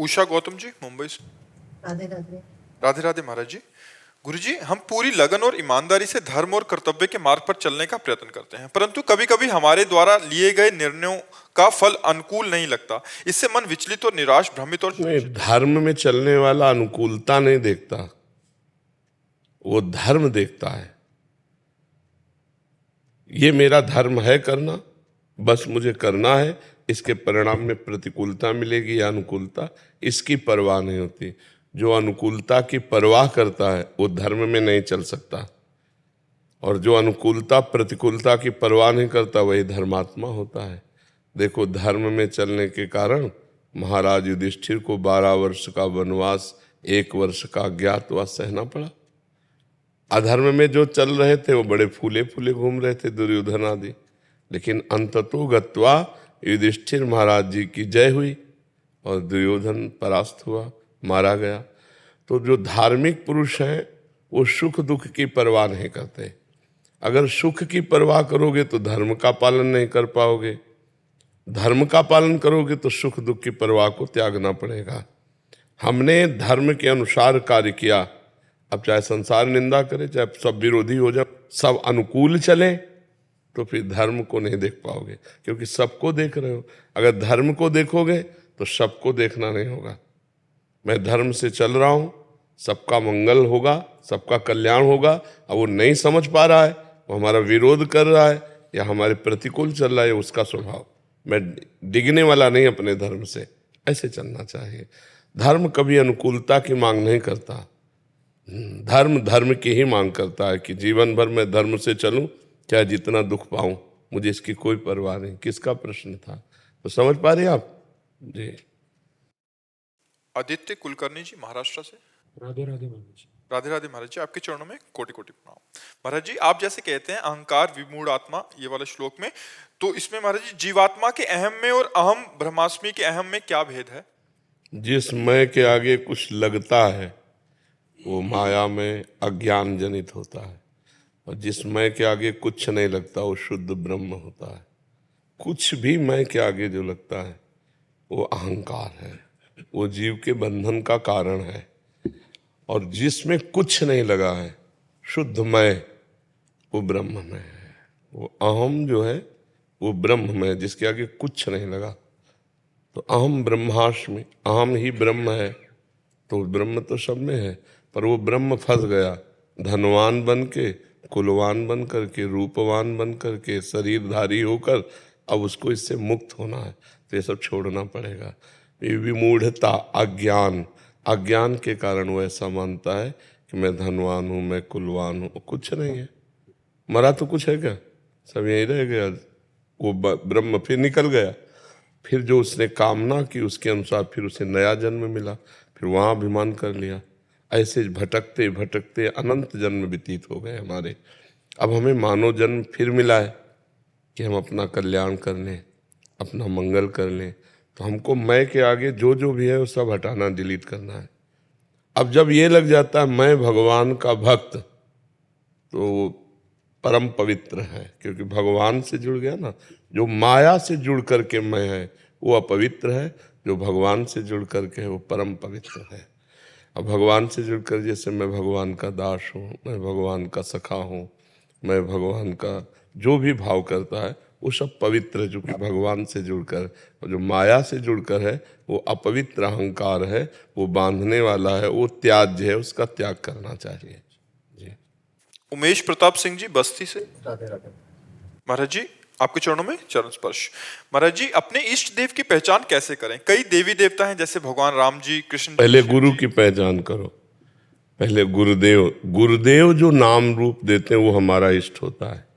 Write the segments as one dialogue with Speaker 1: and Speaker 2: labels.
Speaker 1: उषा गौतम जी मुंबई से।
Speaker 2: राधे राधे।
Speaker 1: राधे राधे महाराज जी। गुरुजी, हम पूरी लगन और ईमानदारी से धर्म और कर्तव्य के मार्ग पर चलने का प्रयत्न करते हैं, परंतु कभी-कभी हमारे द्वारा लिए गए निर्णयों का फल अनुकूल नहीं लगता। इससे मन विचलित और निराश, भ्रमित और
Speaker 3: नहीं, धर्म में चलने वाला अनुकूलता नहीं देखता, वो धर्म देखता है। ये मेरा धर्म है करना, बस मुझे करना है, इसके परिणाम में प्रतिकूलता मिलेगी या अनुकूलता, इसकी परवाह नहीं होती। जो अनुकूलता की परवाह करता है वो धर्म में नहीं चल सकता, और जो अनुकूलता प्रतिकूलता की परवाह नहीं करता वही धर्मात्मा होता है। देखो, धर्म में चलने के कारण महाराज युधिष्ठिर को 12 वर्ष का वनवास, 1 वर्ष का अज्ञातवास सहना पड़ा। अधर्म में जो चल रहे थे वो बड़े फूले फूले घूम रहे थे, दुर्योधन आदि, लेकिन अंततो गत्वा युधिष्ठिर महाराज जी की जय हुई और दुर्योधन परास्त हुआ, मारा गया। तो जो धार्मिक पुरुष हैं वो सुख दुख की परवाह नहीं करते। अगर सुख की परवाह करोगे तो धर्म का पालन नहीं कर पाओगे, धर्म का पालन करोगे तो सुख दुख की परवाह को त्यागना पड़ेगा। हमने धर्म के अनुसार कार्य किया, अब चाहे संसार निंदा करे, चाहे सब विरोधी हो जाए, सब अनुकूल चले, तो फिर धर्म को नहीं देख पाओगे, क्योंकि सबको देख रहे हो। अगर धर्म को देखोगे तो सबको देखना नहीं होगा। मैं धर्म से चल रहा हूँ, सबका मंगल होगा, सबका कल्याण होगा, अब वो नहीं समझ पा रहा है, वो हमारा विरोध कर रहा है या हमारे प्रतिकूल चल रहा है, उसका स्वभाव। मैं डिगने वाला नहीं अपने धर्म से, ऐसे चलना चाहिए। धर्म कभी अनुकूलता की मांग नहीं करता, धर्म धर्म की ही मांग करता है कि जीवन भर मैं धर्म से चलूं, चाहे जितना दुख पाऊं, मुझे इसकी कोई परवाह नहीं। किसका प्रश्न था, तो समझ पा रहे आप जी।
Speaker 1: आदित्य कुलकर्णी जी महाराष्ट्र से।
Speaker 4: राधे राधे महाराज जी।
Speaker 1: राधे राधे महाराज जी, आपके चरणों में कोटि कोटि प्रणाम। महाराज जी, आप जैसे कहते हैं अहंकार विमूढ़ आत्मा, ये वाला श्लोक में, तो इसमें महाराज जी जीवात्मा के अहम में और अहम ब्रह्मास्मि के अहम में क्या भेद है?
Speaker 3: जिस मैं के आगे कुछ लगता है वो माया में अज्ञान जनित होता है, और जिस मैं के आगे कुछ नहीं लगता वो शुद्ध ब्रह्म होता है। कुछ भी मैं के आगे जो लगता है वो अहंकार है, वो जीव के बंधन का कारण है। और जिसमें कुछ नहीं लगा है शुद्ध मैं, वो ब्रह्म में है। वो अहम जो है वो ब्रह्म में है, जिसके आगे कुछ नहीं लगा। तो अहम ब्रह्मास्मि, अहम ही ब्रह्म है, तो ब्रह्म तो सब में है, पर वो ब्रह्म फंस गया धनवान बन के, कुलवान बन करके, रूपवान बन करके, शरीरधारी होकर। अब उसको इससे मुक्त होना है, तो ये सब छोड़ना पड़ेगा। ये विमूढ़ता, अज्ञान, अज्ञान के कारण वो ऐसा मानता है कि मैं धनवान हूँ, मैं कुलवान हूँ। कुछ नहीं है, मरा तो कुछ है क्या, सब यहीं रह गया। वो ब्रह्म फिर निकल गया, फिर जो उसने कामना की उसके अनुसार फिर उसे नया जन्म मिला, फिर वहाँ अभिमान कर लिया। ऐसे भटकते भटकते अनंत जन्म व्यतीत हो गए हमारे। अब हमें मानव जन्म फिर मिला है कि हम अपना कल्याण कर लें, अपना मंगल कर लें। तो हमको मैं के आगे जो जो भी है वो सब हटाना, डिलीट करना है। अब जब ये लग जाता है मैं भगवान का भक्त, तो वो परम पवित्र है, क्योंकि भगवान से जुड़ गया ना। जो माया से जुड़ करके मैं है वो अपवित्र है, जो भगवान से जुड़ करके है वो परम पवित्र है। अब भगवान से जुड़कर, जैसे मैं भगवान का दास हूँ, मैं भगवान का सखा हूँ, मैं भगवान का जो भी भाव करता है वो सब पवित्र है, जो कि भगवान से जुड़कर। और जो माया से जुड़कर है वो अपवित्र अहंकार है, वो बांधने वाला है, वो त्याज्य है, उसका त्याग करना चाहिए जी।
Speaker 1: उमेश प्रताप सिंह जी बस्ती से।
Speaker 2: राधे राधे।
Speaker 1: महाराज जी, आपके चरणों में चरण स्पर्श। महाराज जी, अपने इष्ट देव की पहचान कैसे करें? कई देवी देवता हैं, जैसे भगवान राम जी, कृष्ण जी,
Speaker 3: पहले
Speaker 1: शिव
Speaker 3: गुरु
Speaker 1: जी।
Speaker 3: की पहचान करो, पहले गुरुदेव। गुरुदेव जो नाम रूप देते हैं वो हमारा इष्ट होता है।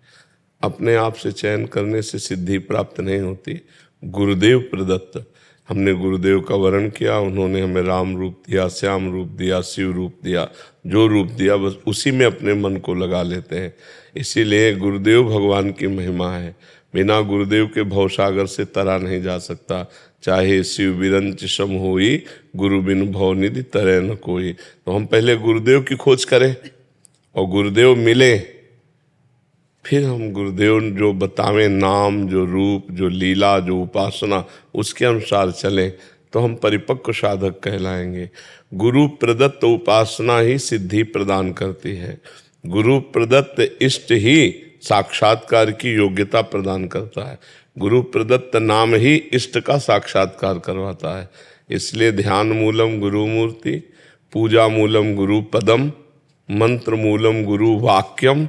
Speaker 3: अपने आप से चयन करने से सिद्धि प्राप्त नहीं होती, गुरुदेव प्रदत्त। हमने गुरुदेव का वर्ण किया, उन्होंने हमें राम रूप दिया, श्याम रूप दिया, शिव रूप दिया, जो रूप दिया बस उसी में अपने मन को लगा लेते हैं। इसीलिए गुरुदेव भगवान की महिमा है। बिना गुरुदेव के भवसागर से तरा नहीं जा सकता। चाहे शिव बिरंच सम होई, गुरु बिन भव निधि तरे न कोई। तो हम पहले गुरुदेव की खोज करें और गुरुदेव मिले, फिर हम गुरुदेव जो बतावें नाम, जो रूप, जो लीला, जो उपासना, उसके अनुसार चलें। तो हम परिपक्व साधक कहलाएंगे। गुरु प्रदत्त उपासना ही सिद्धि प्रदान करती है। गुरु प्रदत्त इष्ट ही साक्षात्कार की योग्यता प्रदान करता है। गुरु प्रदत्त नाम ही इष्ट का साक्षात्कार करवाता है। इसलिए ध्यान मूलम गुरु मूर्ति, पूजा मूलम गुरु पदम, मंत्र मूलम गुरु वाक्यम,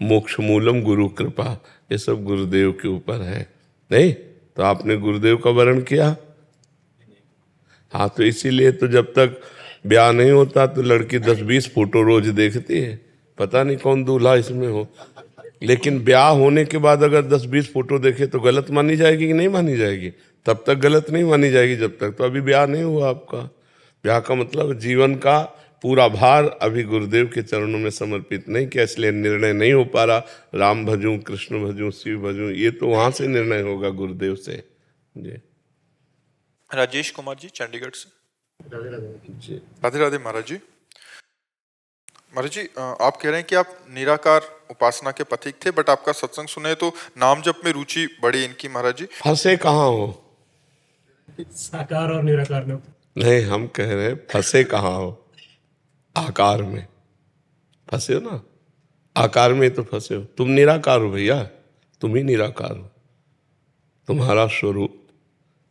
Speaker 3: मोक्ष मूलम गुरु कृपा। ये सब गुरुदेव के ऊपर है। नहीं तो आपने गुरुदेव का वर्ण किया। हाँ, तो इसीलिए तो जब तक ब्याह नहीं होता तो लड़की 10-20 फोटो रोज देखती है, पता नहीं कौन दूल्हा इसमें हो। लेकिन ब्याह होने के बाद अगर 10-20 फोटो देखे तो गलत मानी जाएगी कि नहीं मानी जाएगी? तब तक गलत नहीं मानी जाएगी जब तक तो अभी ब्याह नहीं हुआ आपका। ब्याह का मतलब जीवन का पूरा भार अभी गुरुदेव के चरणों में समर्पित नहीं किया, इसलिए निर्णय नहीं हो पा रहा। राम भजूं, कृष्ण भजूं, शिव भजूं, ये तो वहां से निर्णय होगा गुरुदेव से। जी
Speaker 1: राजेश कुमार जी चंडीगढ़ से।
Speaker 3: जी
Speaker 1: राधे राधे महाराज जी। महाराज जी, आप कह रहे हैं कि आप निराकार उपासना के पथिक थे, बट आपका सत्संग सुने तो नाम जप में रुचि बढ़ी इनकी। महाराज जी
Speaker 3: फंसे कहाँ हो?
Speaker 2: साकार और निराकार में।
Speaker 3: नहीं, हम कह रहे हैं फंसे कहाँ हो? आकार में फंसे हो ना, आकार में तो फंसे हो। तुम निराकार हो भैया, तुम ही निराकार हो। तुम्हारा स्वरूप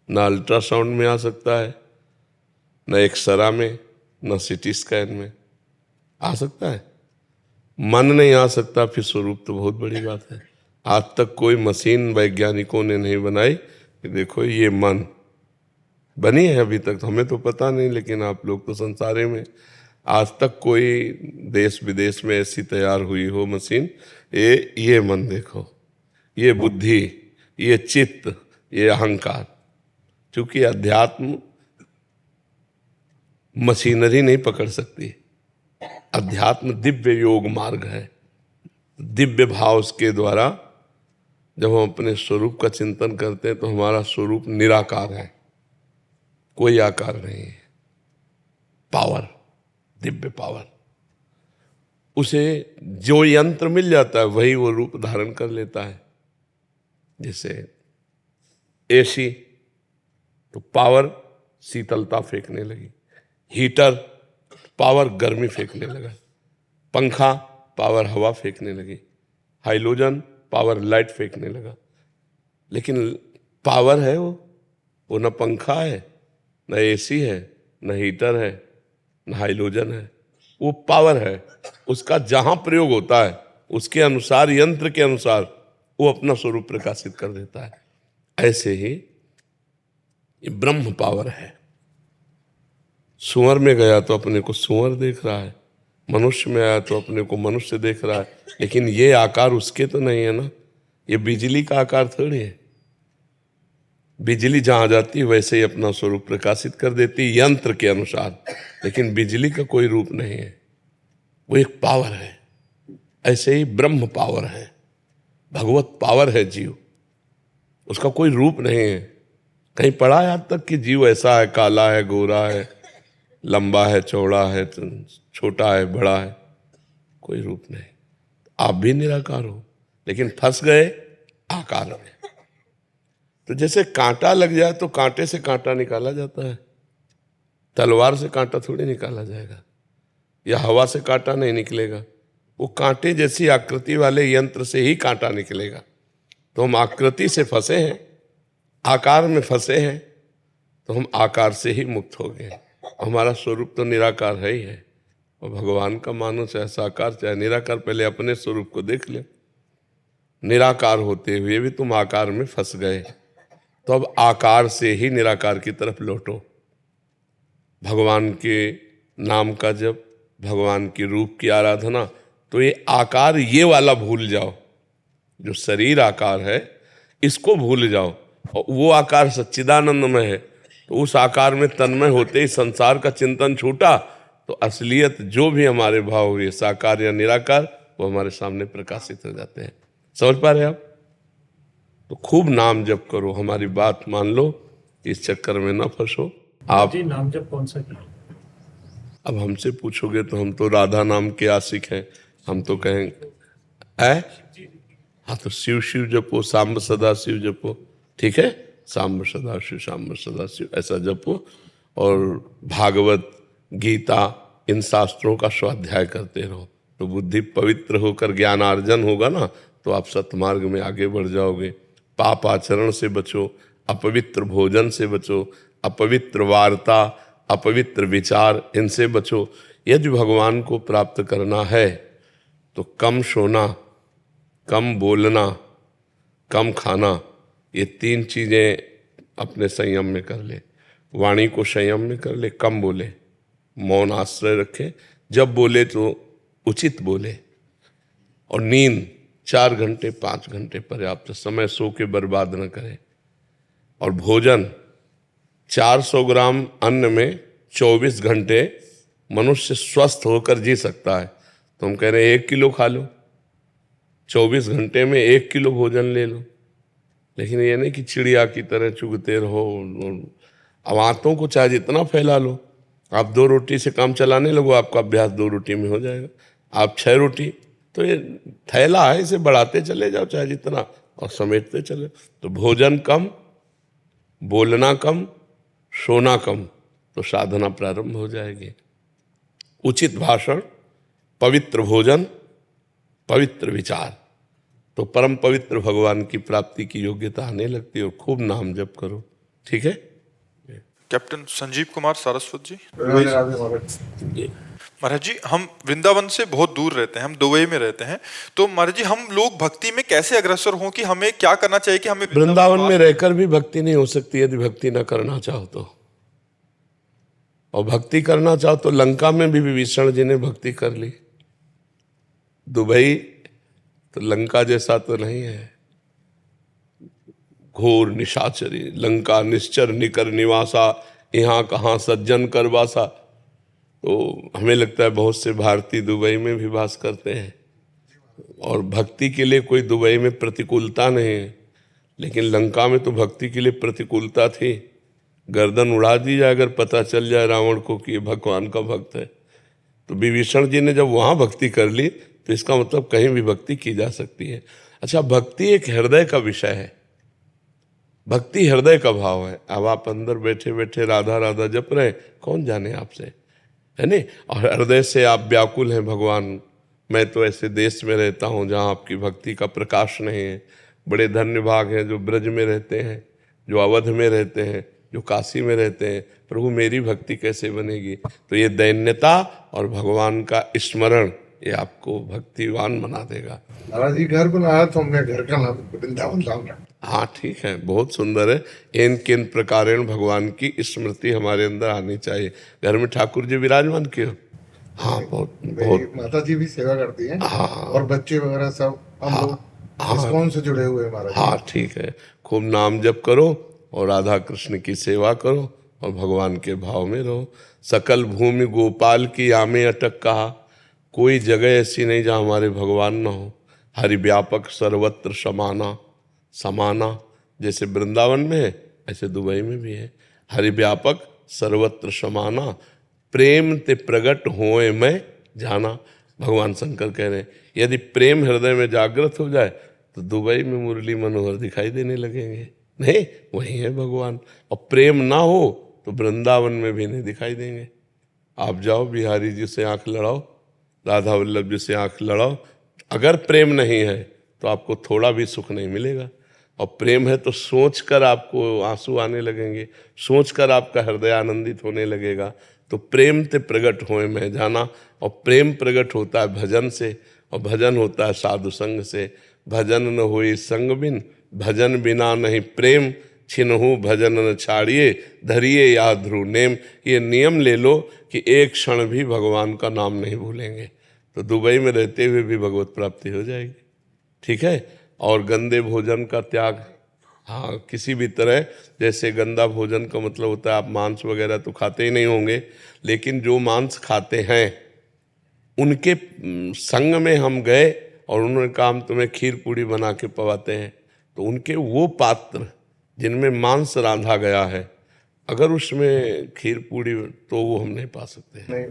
Speaker 3: ना अल्ट्रासाउंड में आ सकता है, न एक्सरा में, न सिटी स्कैन में आ सकता है। मन नहीं आ सकता, फिर स्वरूप तो बहुत बड़ी बात है। आज तक कोई मशीन वैज्ञानिकों ने नहीं बनाई कि देखो ये मन बनी है। अभी तक तो हमें तो पता नहीं, लेकिन आप लोग तो संसारे में आज तक कोई देश विदेश में ऐसी तैयार हुई हो मशीन, ये मन देखो, ये बुद्धि, ये चित्त, ये अहंकार। क्योंकि अध्यात्म मशीनरी नहीं पकड़ सकती। अध्यात्म दिव्य योग मार्ग है। दिव्य भाव के द्वारा जब हम अपने स्वरूप का चिंतन करते हैं तो हमारा स्वरूप निराकार है, कोई आकार नहीं है। पावर, दिव्य पावर, उसे जो यंत्र मिल जाता है वही वो रूप धारण कर लेता है। जैसे एसी तो पावर शीतलता फेंकने लगी, हीटर पावर गर्मी फेंकने लगा, पंखा पावर हवा फेंकने लगी, हाइड्रोजन पावर लाइट फेंकने लगा। लेकिन पावर है वो न पंखा है, न एसी है, न हीटर है, न हाइड्रोजन है। वो पावर है। उसका जहां प्रयोग होता है उसके अनुसार, यंत्र के अनुसार वो अपना स्वरूप प्रकाशित कर देता है। ऐसे ही ये ब्रह्म पावर है। सुअर में गया तो अपने को सुअर देख रहा है, मनुष्य में आया तो अपने को मनुष्य देख रहा है। लेकिन ये आकार उसके तो नहीं है ना। ये बिजली का आकार थोड़ी है। बिजली जहां जाती है वैसे ही अपना स्वरूप प्रकाशित कर देती है यंत्र के अनुसार, लेकिन बिजली का कोई रूप नहीं है, वो एक पावर है। ऐसे ही ब्रह्म पावर है, भगवत पावर है जीव, उसका कोई रूप नहीं है। कहीं पढ़ा है आज तक कि जीव ऐसा है, काला है, गोरा है, लंबा है, चौड़ा है, छोटा है, बड़ा है? कोई रूप नहीं। आप भी निराकार हो, लेकिन फंस गए आकार में। तो जैसे कांटा लग जाए तो कांटे से कांटा निकाला जाता है, तलवार से कांटा थोड़ी निकाला जाएगा, या हवा से कांटा नहीं निकलेगा। वो कांटे जैसी आकृति वाले यंत्र से ही कांटा निकलेगा। तो हम आकृति से फंसे हैं, आकार में फंसे हैं, तो हम आकार से ही मुक्त हो गए। हमारा स्वरूप तो निराकार है ही है। और भगवान का मानो चाहे साकार चाहे निराकार, पहले अपने स्वरूप को देख ले। निराकार होते हुए भी तुम आकार में फंस गए, तो अब आकार से ही निराकार की तरफ लौटो। भगवान के नाम का जप, भगवान के रूप की आराधना, तो ये आकार ये वाला भूल जाओ, जो शरीर आकार है इसको भूल जाओ। और वो आकार सच्चिदानंदमय है, तो उस आकार में तन्मय होते ही संसार का चिंतन छूटा, तो असलियत जो भी हमारे भाव हुए, साकार या निराकार, वो हमारे सामने प्रकाशित हो जाते हैं। समझ पा रहे आप? तो खूब नाम जप करो, हमारी बात मान लो, इस चक्कर में ना फंसो। आप
Speaker 2: जी नाम जप कौन सा किया?
Speaker 3: अब हमसे पूछोगे तो हम तो राधा नाम के आशिक हैं, हम तो कहेंगे हाँ तो शिव शिव जपो, सांब सदा शिव जपो, ठीक है। सांब सदाशिव सांब सदाशिव ऐसा जपो और भागवत गीता इन शास्त्रों का स्वाध्याय करते रहो, तो बुद्धि पवित्र होकर ज्ञानार्जन होगा ना, तो आप सतमार्ग में आगे बढ़ जाओगे। पाप आचरण से बचो, अपवित्र भोजन से बचो, अपवित्र वार्ता, अपवित्र विचार, इनसे बचो। यदि भगवान को प्राप्त करना है तो कम सोना, कम बोलना, कम खाना, ये 3 चीजें अपने संयम में कर ले। वाणी को संयम में कर ले, कम बोले, मौन आश्रय रखे, जब बोले तो उचित बोले, और नींद 4 घंटे 5 घंटे पर्याप्त समय, सो के बर्बाद न करे। और भोजन 400 ग्राम अन्न में 24 घंटे मनुष्य स्वस्थ होकर जी सकता है, तो हम कह रहे हैं 1 किलो खा लो, 24 घंटे में 1 किलो भोजन ले लो। लेकिन ये नहीं कि चिड़िया की तरह चुगते रहो। अब आंतों को चाहे जितना फैला लो, आप 2 रोटी से काम चलाने लगो, आपका अभ्यास 2 रोटी में हो जाएगा। आप 6 रोटी, तो ये थैला है, इसे बढ़ाते चले जाओ चाहे जितना, और समेटते चले। तो भोजन कम, बोलना कम, सोना कम, तो साधना प्रारंभ हो जाएगी। उचित भाषण, पवित्र भोजन, पवित्र विचार, तो परम पवित्र भगवान की प्राप्ति की योग्यता आने लगती है। और खूब नाम जप करो, ठीक है।
Speaker 1: कैप्टन संजीव कुमार सारस्वत जी।
Speaker 4: राधे राधे महाराज।
Speaker 1: महाराज जी, हम वृंदावन से बहुत दूर रहते हैं, हम दुबई में रहते हैं, तो महाराज जी हम लोग भक्ति में कैसे अग्रसर हों, कि हमें क्या करना चाहिए कि हमें
Speaker 3: वृंदावन में रहकर भी भक्ति नहीं हो सकती यदि भक्ति न करना चाहो तो। और भक्ति करना चाहो तो लंका में भी विभीषण जी ने भक्ति कर ली। दुबई तो लंका जैसा तो नहीं है, घोर निशाचरी लंका निश्चर निकर निवासा, यहाँ कहाँ सज्जन कर वासा। तो हमें लगता है बहुत से भारतीय दुबई में भी वास करते हैं, और भक्ति के लिए कोई दुबई में प्रतिकूलता नहीं है। लेकिन लंका में तो भक्ति के लिए प्रतिकूलता थी, गर्दन उड़ा दी जाए अगर पता चल जाए रावण को कि ये भगवान का भक्त है। तो विभीषण जी ने जब वहाँ भक्ति कर ली, तो इसका मतलब कहीं भी भक्ति की जा सकती है। अच्छा, भक्ति एक हृदय का विषय है, भक्ति हृदय का भाव है। अब आप अंदर बैठे बैठे राधा राधा जप रहे, कौन जाने आपसे, है नहीं। और हृदय से आप व्याकुल हैं, भगवान मैं तो ऐसे देश में रहता हूँ जहाँ आपकी भक्ति का प्रकाश नहीं है। बड़े धन्य भाग हैं जो ब्रज में रहते हैं, जो अवध में रहते हैं, जो काशी में रहते हैं। प्रभु मेरी भक्ति कैसे बनेगी। तो ये दैन्यता और भगवान का स्मरण, ये आपको भक्तिवान बना देगा।
Speaker 4: महाराज जी घर बनाया तो हमने घर का नाम वृंदावन नाम रखा।
Speaker 3: हाँ ठीक है, बहुत सुंदर है। इन किन प्रकारेण भगवान की स्मृति हमारे अंदर आनी चाहिए। घर में ठाकुर जी विराजमान क्यों? हाँ, बहुत बहुत।
Speaker 4: माता जी भी सेवा करती हैं।
Speaker 3: हाँ,
Speaker 4: और बच्चे वगैरह सब हम लोग इस्कॉन से जुड़े हुए हैं महाराज।
Speaker 3: हाँ ठीक है, खूब नाम जप करो और राधा कृष्ण की सेवा करो और भगवान के भाव में रहो। सकल भूमि गोपाल की आमे अटक कहा, कोई जगह ऐसी नहीं जहाँ हमारे भगवान ना हो। हरि व्यापक सर्वत्र समाना, समाना जैसे वृंदावन में है ऐसे दुबई में भी है। हरि व्यापक सर्वत्र समाना, प्रेम ते प्रगट होए मैं जाना। भगवान शंकर कह रहे हैं यदि प्रेम हृदय में जागृत हो जाए तो दुबई में मुरली मनोहर दिखाई देने लगेंगे। नहीं, वही है भगवान। और प्रेम ना हो तो वृंदावन में भी नहीं दिखाई देंगे। आप जाओ बिहारी जी से आंख लड़ाओ, राधा वल्लभ जी से आंख लड़ाओ, अगर प्रेम नहीं है तो आपको थोड़ा भी सुख नहीं मिलेगा। और प्रेम है तो सोचकर आपको आंसू आने लगेंगे, सोचकर आपका हृदय आनंदित होने लगेगा। तो प्रेम ते प्रगट होए मैं जाना। और प्रेम प्रगट होता है भजन से, और भजन होता है साधु संग से। भजन न होई संग बिन, भजन बिना नहीं प्रेम, छिनहु भजन न छाड़िए, धरिए या ध्रुव नेम। ये नियम ले लो कि एक क्षण भी भगवान का नाम नहीं भूलेंगे, तो दुबई में रहते हुए भी भगवत प्राप्ति हो जाएगी। ठीक है। और गंदे भोजन का त्याग, हाँ किसी भी तरह, जैसे गंदा भोजन का मतलब होता है आप मांस वगैरह तो खाते ही नहीं होंगे, लेकिन जो मांस खाते हैं उनके संग में हम गए और उन्होंने कहा हम तुम्हें खीर पूड़ी बना के पवाते हैं, तो उनके वो पात्र जिनमें मांस रांधा गया है, अगर उसमें खीर पूड़ी, तो वो हम नहीं पा सकते।
Speaker 4: नहीं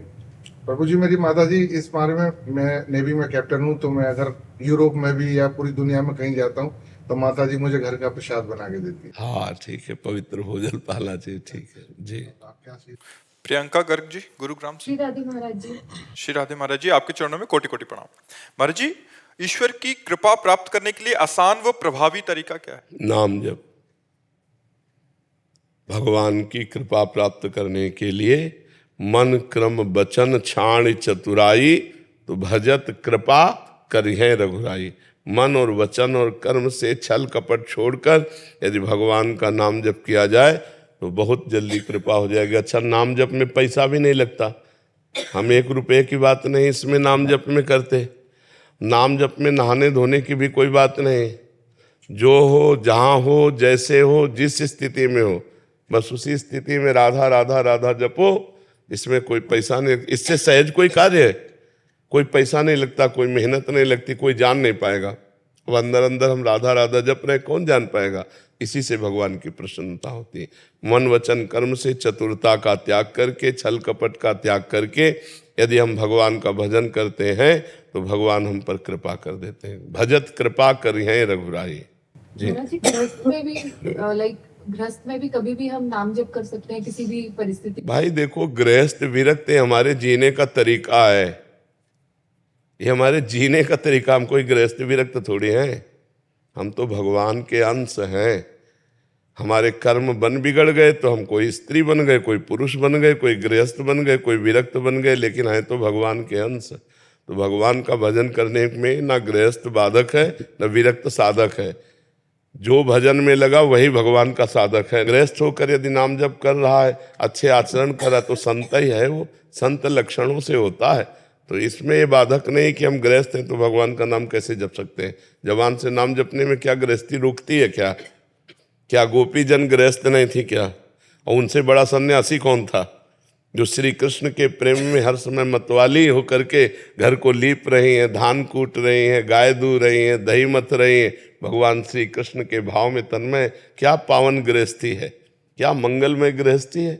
Speaker 4: प्रभु जी, मेरी माता जी इस बारे में, मैं नेवी में कैप्टन हूँ, तो मैं अगर यूरोप में भी या पूरी दुनिया में कहीं जाता हूँ तो माता जी मुझे घर का प्रसाद बना के देती है।
Speaker 3: हाँ ठीक है, पवित्र भोजन पाना चाहिए, ठीक है जी।
Speaker 4: आप क्या सीख
Speaker 1: प्रियंका गर्ग जी, गुरुग्राम से।
Speaker 5: श्री राधे महाराज जी।
Speaker 1: श्री राधे महाराज जी, आपके चरणों में कोटि कोटि प्रणाम। महाराज जी, ईश्वर की कृपा प्राप्त करने के लिए आसान व प्रभावी तरीका क्या है?
Speaker 3: नाम जप। भगवान की कृपा प्राप्त करने के लिए मन क्रम वचन छाण चतुराई, तो भजत कृपा करिहे रघुराई। मन और वचन और कर्म से छल कपट छोड़कर यदि भगवान का नाम जप किया जाए तो बहुत जल्दी कृपा हो जाएगी। अच्छा, नाम जप में पैसा भी नहीं लगता, हम 1 रुपये की बात नहीं इसमें नाम जप में करते। नाम जप में नहाने धोने की भी कोई बात नहीं, जो हो जहाँ हो जैसे हो जिस स्थिति में हो बस उसी स्थिति में राधा राधा राधा जपो। इसमें कोई पैसा नहीं, इससे सहज कोई कार्य है, कोई पैसा नहीं लगता, कोई मेहनत नहीं लगती, कोई जान नहीं पाएगा। अब अंदर अंदर हम राधा राधा जप रहे, कौन जान पाएगा? इसी से भगवान की प्रसन्नता होती है। मन वचन कर्म से चतुरता का त्याग करके, छल कपट का त्याग करके यदि हम भगवान का भजन करते हैं तो भगवान हम पर कृपा कर देते हैं। भजत कृपा करिहे रघुराई जी।
Speaker 5: महाराज जी, गृहस्थ में भी गृहस्थ में भी कभी भी हम नाम जप कर सकते हैं किसी भी परिस्थिति।
Speaker 3: भाई देखो, गृहस्थ विरक्त हमारे जीने का तरीका है, ये हमारे जीने का तरीका। हम कोई गृहस्थ विरक्त थोड़ी हैं, हम तो भगवान के अंश हैं। हमारे कर्म बन बिगड़ गए तो हम कोई स्त्री बन गए, कोई पुरुष बन गए, कोई गृहस्थ बन गए, कोई विरक्त बन गए, लेकिन हैं तो भगवान के अंश। तो भगवान का भजन करने में ना गृहस्थ बाधक है न विरक्त साधक है। जो भजन में लगा वही भगवान का साधक है। गृहस्थ होकर यदि नाम जप कर रहा है, अच्छे आचरण कर रहा है तो संत ही है, वो संत लक्षणों से होता है। तो इसमें ये बाधक नहीं कि हम गृहस्थ हैं तो भगवान का नाम कैसे जप सकते हैं। जवान से नाम जपने में क्या गृहस्थी रोकती है? क्या गोपी जन गृहस्थ नहीं थी क्या? और उनसे बड़ा सन्यासी कौन था जो श्री कृष्ण के प्रेम में हर समय मतवाली होकर के घर को लीप रही हैं, धान कूट रही हैं, गाय दूह रही हैं, दही मथ रही हैं, भगवान श्री कृष्ण के भाव में तन्मय। क्या पावन गृहस्थी है, क्या मंगलमय गृहस्थी है।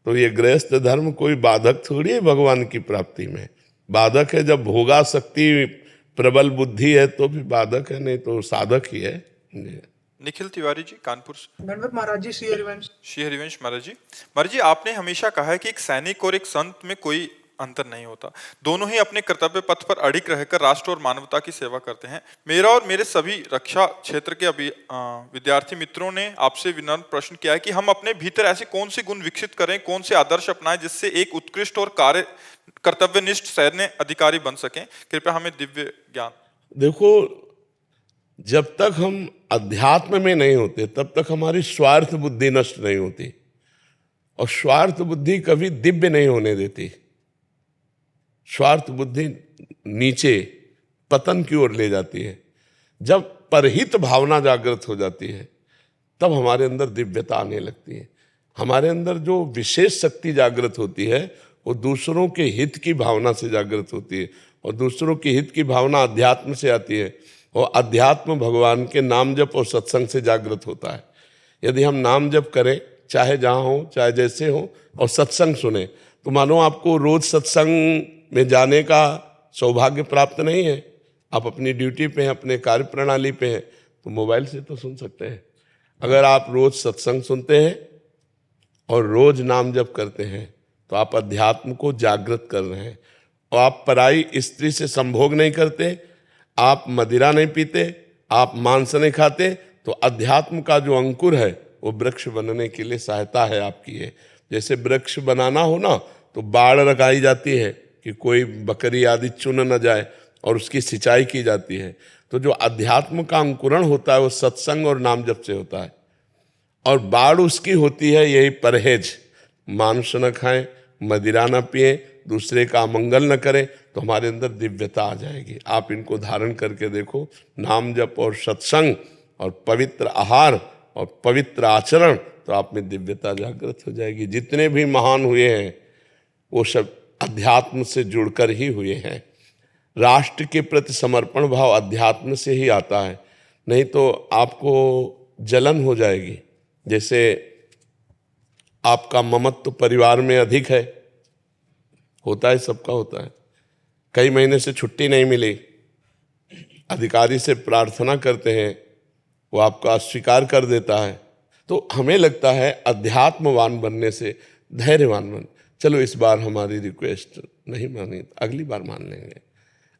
Speaker 3: तो ये गृहस्थ धर्म कोई बाधक थोड़ी है भगवान की प्राप्ति में। बाधक है जब भोगा शक्ति प्रबल बुद्धि है तो भी बाधक है, नहीं तो साधक ही है।
Speaker 1: निखिल तिवारी जी, कानपुर से।
Speaker 6: दंडवत महाराज जी, श्री हरिवंश।
Speaker 1: श्री हरिवंश महाराज जी। महाराज जी, आपने हमेशा कहा है कि एक सैनिक और एक संत में कोई अंतर नहीं होता, दोनों ही अपने कर्तव्य पथ पर अडिग रहकर राष्ट्र और मानवता की सेवा करते हैं। मेरा और मेरे सभी रक्षा क्षेत्र के विद्यार्थी मित्रों ने आपसे विनम्र प्रश्न किया है कि हम अपने भीतर ऐसे कौन से गुण विकसित करें, कौन से आदर्श अपनाएं जिससे एक उत्कृष्ट और कर्तव्यनिष्ठ सैन्य अधिकारी बन सकें। कृपया हमें दिव्य ज्ञान।
Speaker 3: देखो, जब तक हम अध्यात्म में नहीं होते तब तक हमारी स्वार्थ बुद्धि नष्ट नहीं होती, और स्वार्थ बुद्धि कभी दिव्य नहीं होने देती। स्वार्थ बुद्धि नीचे पतन की ओर ले जाती है। जब परहित भावना जागृत हो जाती है तब हमारे अंदर दिव्यता आने लगती है। हमारे अंदर जो विशेष शक्ति जागृत होती है वो दूसरों के हित की भावना से जागृत होती है, और दूसरों के हित की भावना अध्यात्म से आती है, और अध्यात्म भगवान के नाम जप और सत्संग से जागृत होता है। यदि हम नाम जप करें, चाहे जहाँ हो चाहे जैसे हो, और सत्संग सुने, तो मानो आपको रोज सत्संग में जाने का सौभाग्य प्राप्त नहीं है। आप अपनी ड्यूटी पे हैं, अपने कार्य प्रणाली पे हैं, तो मोबाइल से तो सुन सकते हैं। अगर आप रोज सत्संग सुनते हैं और रोज नाम जप करते हैं तो आप अध्यात्म को जागृत कर रहे हैं। और आप पराई स्त्री से संभोग नहीं करते, आप मदिरा नहीं पीते, आप मांस नहीं खाते, तो अध्यात्म का जो अंकुर है वो वृक्ष बनने के लिए सहायता है आपकी है। जैसे वृक्ष बनाना हो ना तो बाड़ लगाई जाती है कि कोई बकरी आदि चुन न जाए, और उसकी सिंचाई की जाती है। तो जो अध्यात्म का अंकुरण होता है वो सत्संग और नाम जप से होता है, और बाढ़ उसकी होती है यही परहेज। मांस न खाएं, मदिरा न पिएं, दूसरे का अमंगल न करें, तो हमारे अंदर दिव्यता आ जाएगी। आप इनको धारण करके देखो, नाम जप और सत्संग और पवित्र आहार और पवित्र आचरण, तो आप में दिव्यता जागृत हो जाएगी। जितने भी महान हुए हैं वो सब अध्यात्म से जुड़कर ही हुए हैं। राष्ट्र के प्रति समर्पण भाव अध्यात्म से ही आता है, नहीं तो आपको जलन हो जाएगी। जैसे आपका ममत्व परिवार में अधिक है, होता है, सबका होता है। कई महीने से छुट्टी नहीं मिली, अधिकारी से प्रार्थना करते हैं वो आपका अस्वीकार कर देता है। तो हमें लगता है अध्यात्मवान बनने से धैर्यवान बन। चलो इस बार हमारी रिक्वेस्ट नहीं मानी, अगली बार मान लेंगे,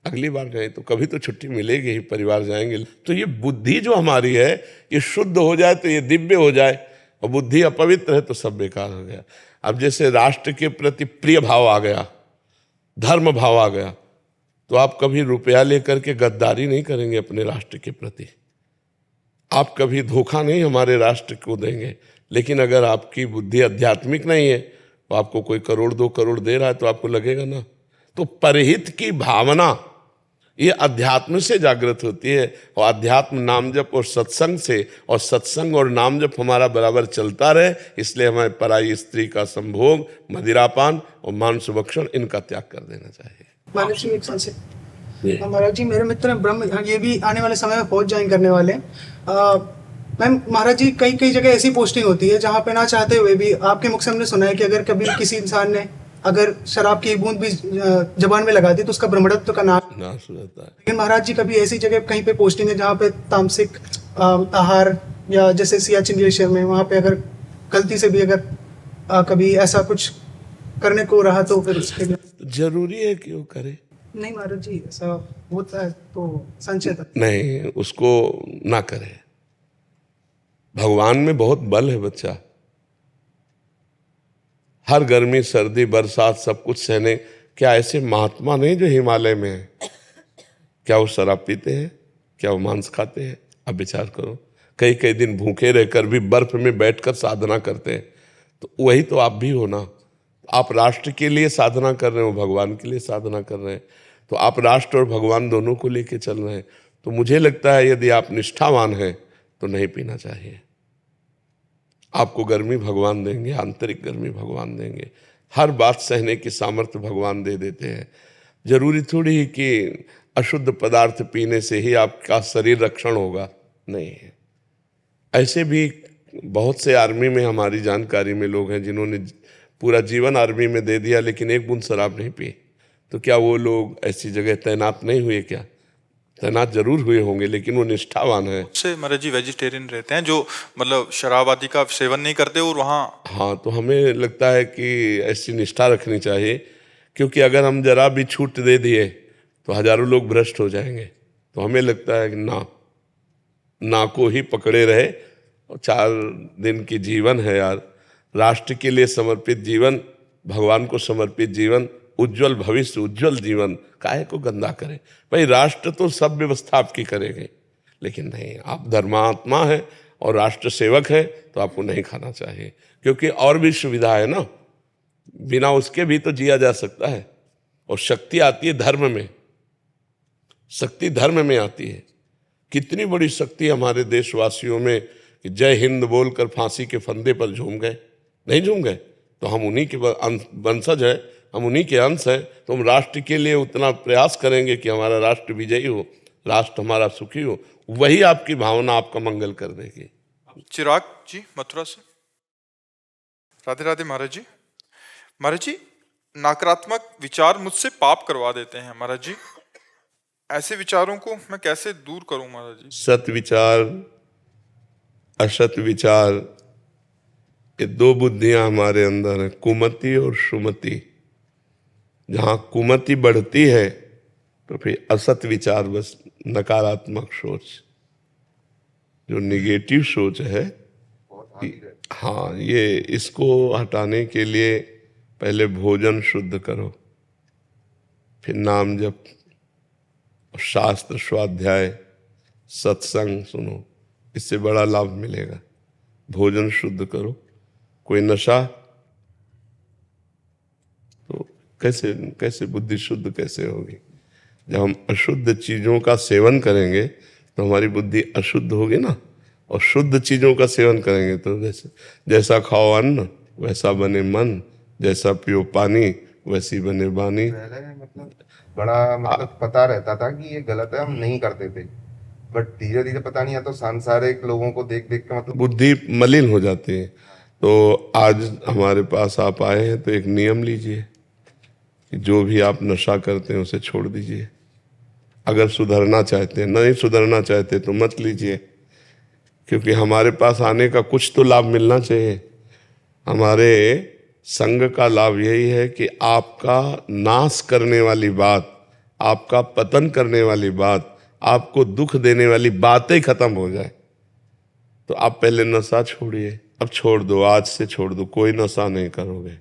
Speaker 3: अगली बार गए तो कभी तो छुट्टी मिलेगी ही, परिवार जाएंगे। तो ये बुद्धि जो हमारी है ये शुद्ध हो जाए तो ये दिव्य हो जाए, और बुद्धि अपवित्र है तो सब बेकार हो गया। अब जैसे राष्ट्र के प्रति प्रिय भाव आ गया, धर्म भाव आ गया, तो आप कभी रुपया लेकर के गद्दारी नहीं करेंगे अपने राष्ट्र के प्रति, आप कभी धोखा नहीं हमारे राष्ट्र को देंगे। लेकिन अगर आपकी बुद्धि आध्यात्मिक नहीं है, तो आपको कोई करोड़ 2 करोड़ दे रहा है तो आपको लगेगा ना। तो परहित की भावना ये अध्यात्म से जागृत होती है, और अध्यात्म नाम जप और सत्संग से, और सत्संग और नाम जप हमारा बराबर चलता रहे। इसलिए हमें पराई स्त्री का संभोग, मदिरापान और मांस भक्षण इनका त्याग कर देना चाहिए।
Speaker 6: महाराज जी एक संशय। महाराज जी मेरे मित्र ब्रह्म, ये भी आने वाले समय में फौज ज्वाइन करने वाले हैं। मैम महाराज जी कई कई जगह ऐसी पोस्टिंग होती है जहाँ पे ना चाहते हुए भी, आपके मुख से हमने सुना है कि अगर कभी किसी इंसान ने अगर शराब की बूंद भी जबान में लगा दी तो उसका ब्रह्मत्व का नाश
Speaker 3: हो जाता है।
Speaker 6: लेकिन महाराज जी कभी ऐसी जगह कहीं पे पोस्टिंग है जहाँ पे तामसिक आहार, या जैसे सियाचिन ग्लेशियर में, वहाँ पे अगर गलती से भी अगर कभी ऐसा कुछ करने को रहा तो फिर उसके लिए
Speaker 3: जरूरी है कि वो करे?
Speaker 6: नहीं महाराज जी, ऐसा होता है तो संशय था।
Speaker 3: नहीं, उसको ना करे। भगवान में बहुत बल है बच्चा। हर गर्मी सर्दी बरसात सब कुछ सहने। क्या ऐसे महात्मा नहीं जो हिमालय में है? क्या वो शराब पीते हैं? क्या वो मांस खाते हैं? अब विचार करो, कई कई दिन भूखे रहकर भी बर्फ में बैठकर साधना करते हैं। तो वही तो आप भी हो ना। आप राष्ट्र के लिए साधना कर रहे हो, भगवान के लिए साधना कर रहे हैं। तो आप राष्ट्र और भगवान दोनों को लेके चल रहे हैं। तो मुझे लगता है यदि आप निष्ठावान हैं तो नहीं पीना चाहिए। आपको गर्मी भगवान देंगे, आंतरिक गर्मी भगवान देंगे। हर बात सहने की सामर्थ्य भगवान दे देते हैं। जरूरी थोड़ी ही कि अशुद्ध पदार्थ पीने से ही आपका शरीर रक्षण होगा, नहीं है। ऐसे भी बहुत से आर्मी में, हमारी जानकारी में लोग हैं जिन्होंने पूरा जीवन आर्मी में दे दिया लेकिन एक बूंद शराब नहीं पी। तो क्या वो लोग ऐसी जगह तैनात नहीं हुए? क्या तैनात जरूर हुए होंगे, लेकिन वो निष्ठावान है।
Speaker 1: से महाराज जी वेजिटेरियन रहते हैं जो मतलब शराब आदि का सेवन नहीं करते और वहाँ।
Speaker 3: हाँ, तो हमें लगता है कि ऐसी निष्ठा रखनी चाहिए, क्योंकि अगर हम जरा भी छूट दे दिए तो हजारों लोग भ्रष्ट हो जाएंगे। तो हमें लगता है कि ना को ही पकड़े रहे। और 4 दिन की जीवन है यार, राष्ट्र के लिए समर्पित जीवन, भगवान को समर्पित जीवन, उज्जवल भविष्य, उज्जवल जीवन, काहे को गंदा करें? भाई राष्ट्र तो सब व्यवस्था आपकी करेंगे, लेकिन नहीं, आप धर्मात्मा है और राष्ट्र सेवक है तो आपको नहीं खाना चाहिए। क्योंकि और भी सुविधा है ना, बिना उसके भी तो जिया जा सकता है। और शक्ति आती है धर्म में, शक्ति धर्म में आती है। कितनी बड़ी शक्ति हमारे देशवासियों में कि जय हिंद बोलकर फांसी के फंदे पर झूम गए। नहीं झूम गए तो हम उन्हीं के वंशज है, हम उन्हीं के अंश हैं। तो हम राष्ट्र के लिए उतना प्रयास करेंगे कि हमारा राष्ट्र विजयी हो, राष्ट्र हमारा सुखी हो। वही आपकी भावना आपका मंगल कर देगी।
Speaker 1: चिराग जी मथुरा से। राधे राधे महाराज जी। महाराज जी, नकारात्मक विचार मुझसे पाप करवा देते हैं महाराज जी, ऐसे विचारों को मैं कैसे दूर करूं महाराज जी?
Speaker 3: सत विचार, असत विचार, ये 2 बुद्धियां हमारे अंदर हैं, कुमति और सुमति। जहाँ कुमति बढ़ती है तो फिर असत विचार, बस नकारात्मक सोच, जो निगेटिव सोच है, हाँ, ये इसको हटाने के लिए पहले भोजन शुद्ध करो, फिर नाम जप, शास्त्र स्वाध्याय, सत्संग सुनो, इससे बड़ा लाभ मिलेगा। भोजन शुद्ध करो। कोई नशा, तो कैसे बुद्धि शुद्ध कैसे होगी? जब हम अशुद्ध चीजों का सेवन करेंगे तो हमारी बुद्धि अशुद्ध होगी ना, और शुद्ध चीजों का सेवन करेंगे तो जैसा खाओ अन्न वैसा बने मन, जैसा पियो पानी वैसी बने वाणी।
Speaker 4: मतलब बड़ा पता रहता था कि ये गलत है, हम नहीं करते थे, बट धीरे धीरे पता नहीं, या तो सांसारिक लोगों को देख देख के
Speaker 3: बुद्धि मलिन हो जाती है। तो आज हमारे पास आप आए हैं तो एक नियम लीजिए कि जो भी आप नशा करते हैं उसे छोड़ दीजिए। अगर सुधरना चाहते हैं, नहीं सुधरना चाहते तो मत लीजिए। क्योंकि हमारे पास आने का कुछ तो लाभ मिलना चाहिए। हमारे संग का लाभ यही है कि आपका नाश करने वाली बात, आपका पतन करने वाली बात, आपको दुख देने वाली बातें खत्म हो जाए। तो आप पहले नशा छोड़िए, अब छोड़ दो, आज से छोड़ दो, कोई नशा नहीं करोगे।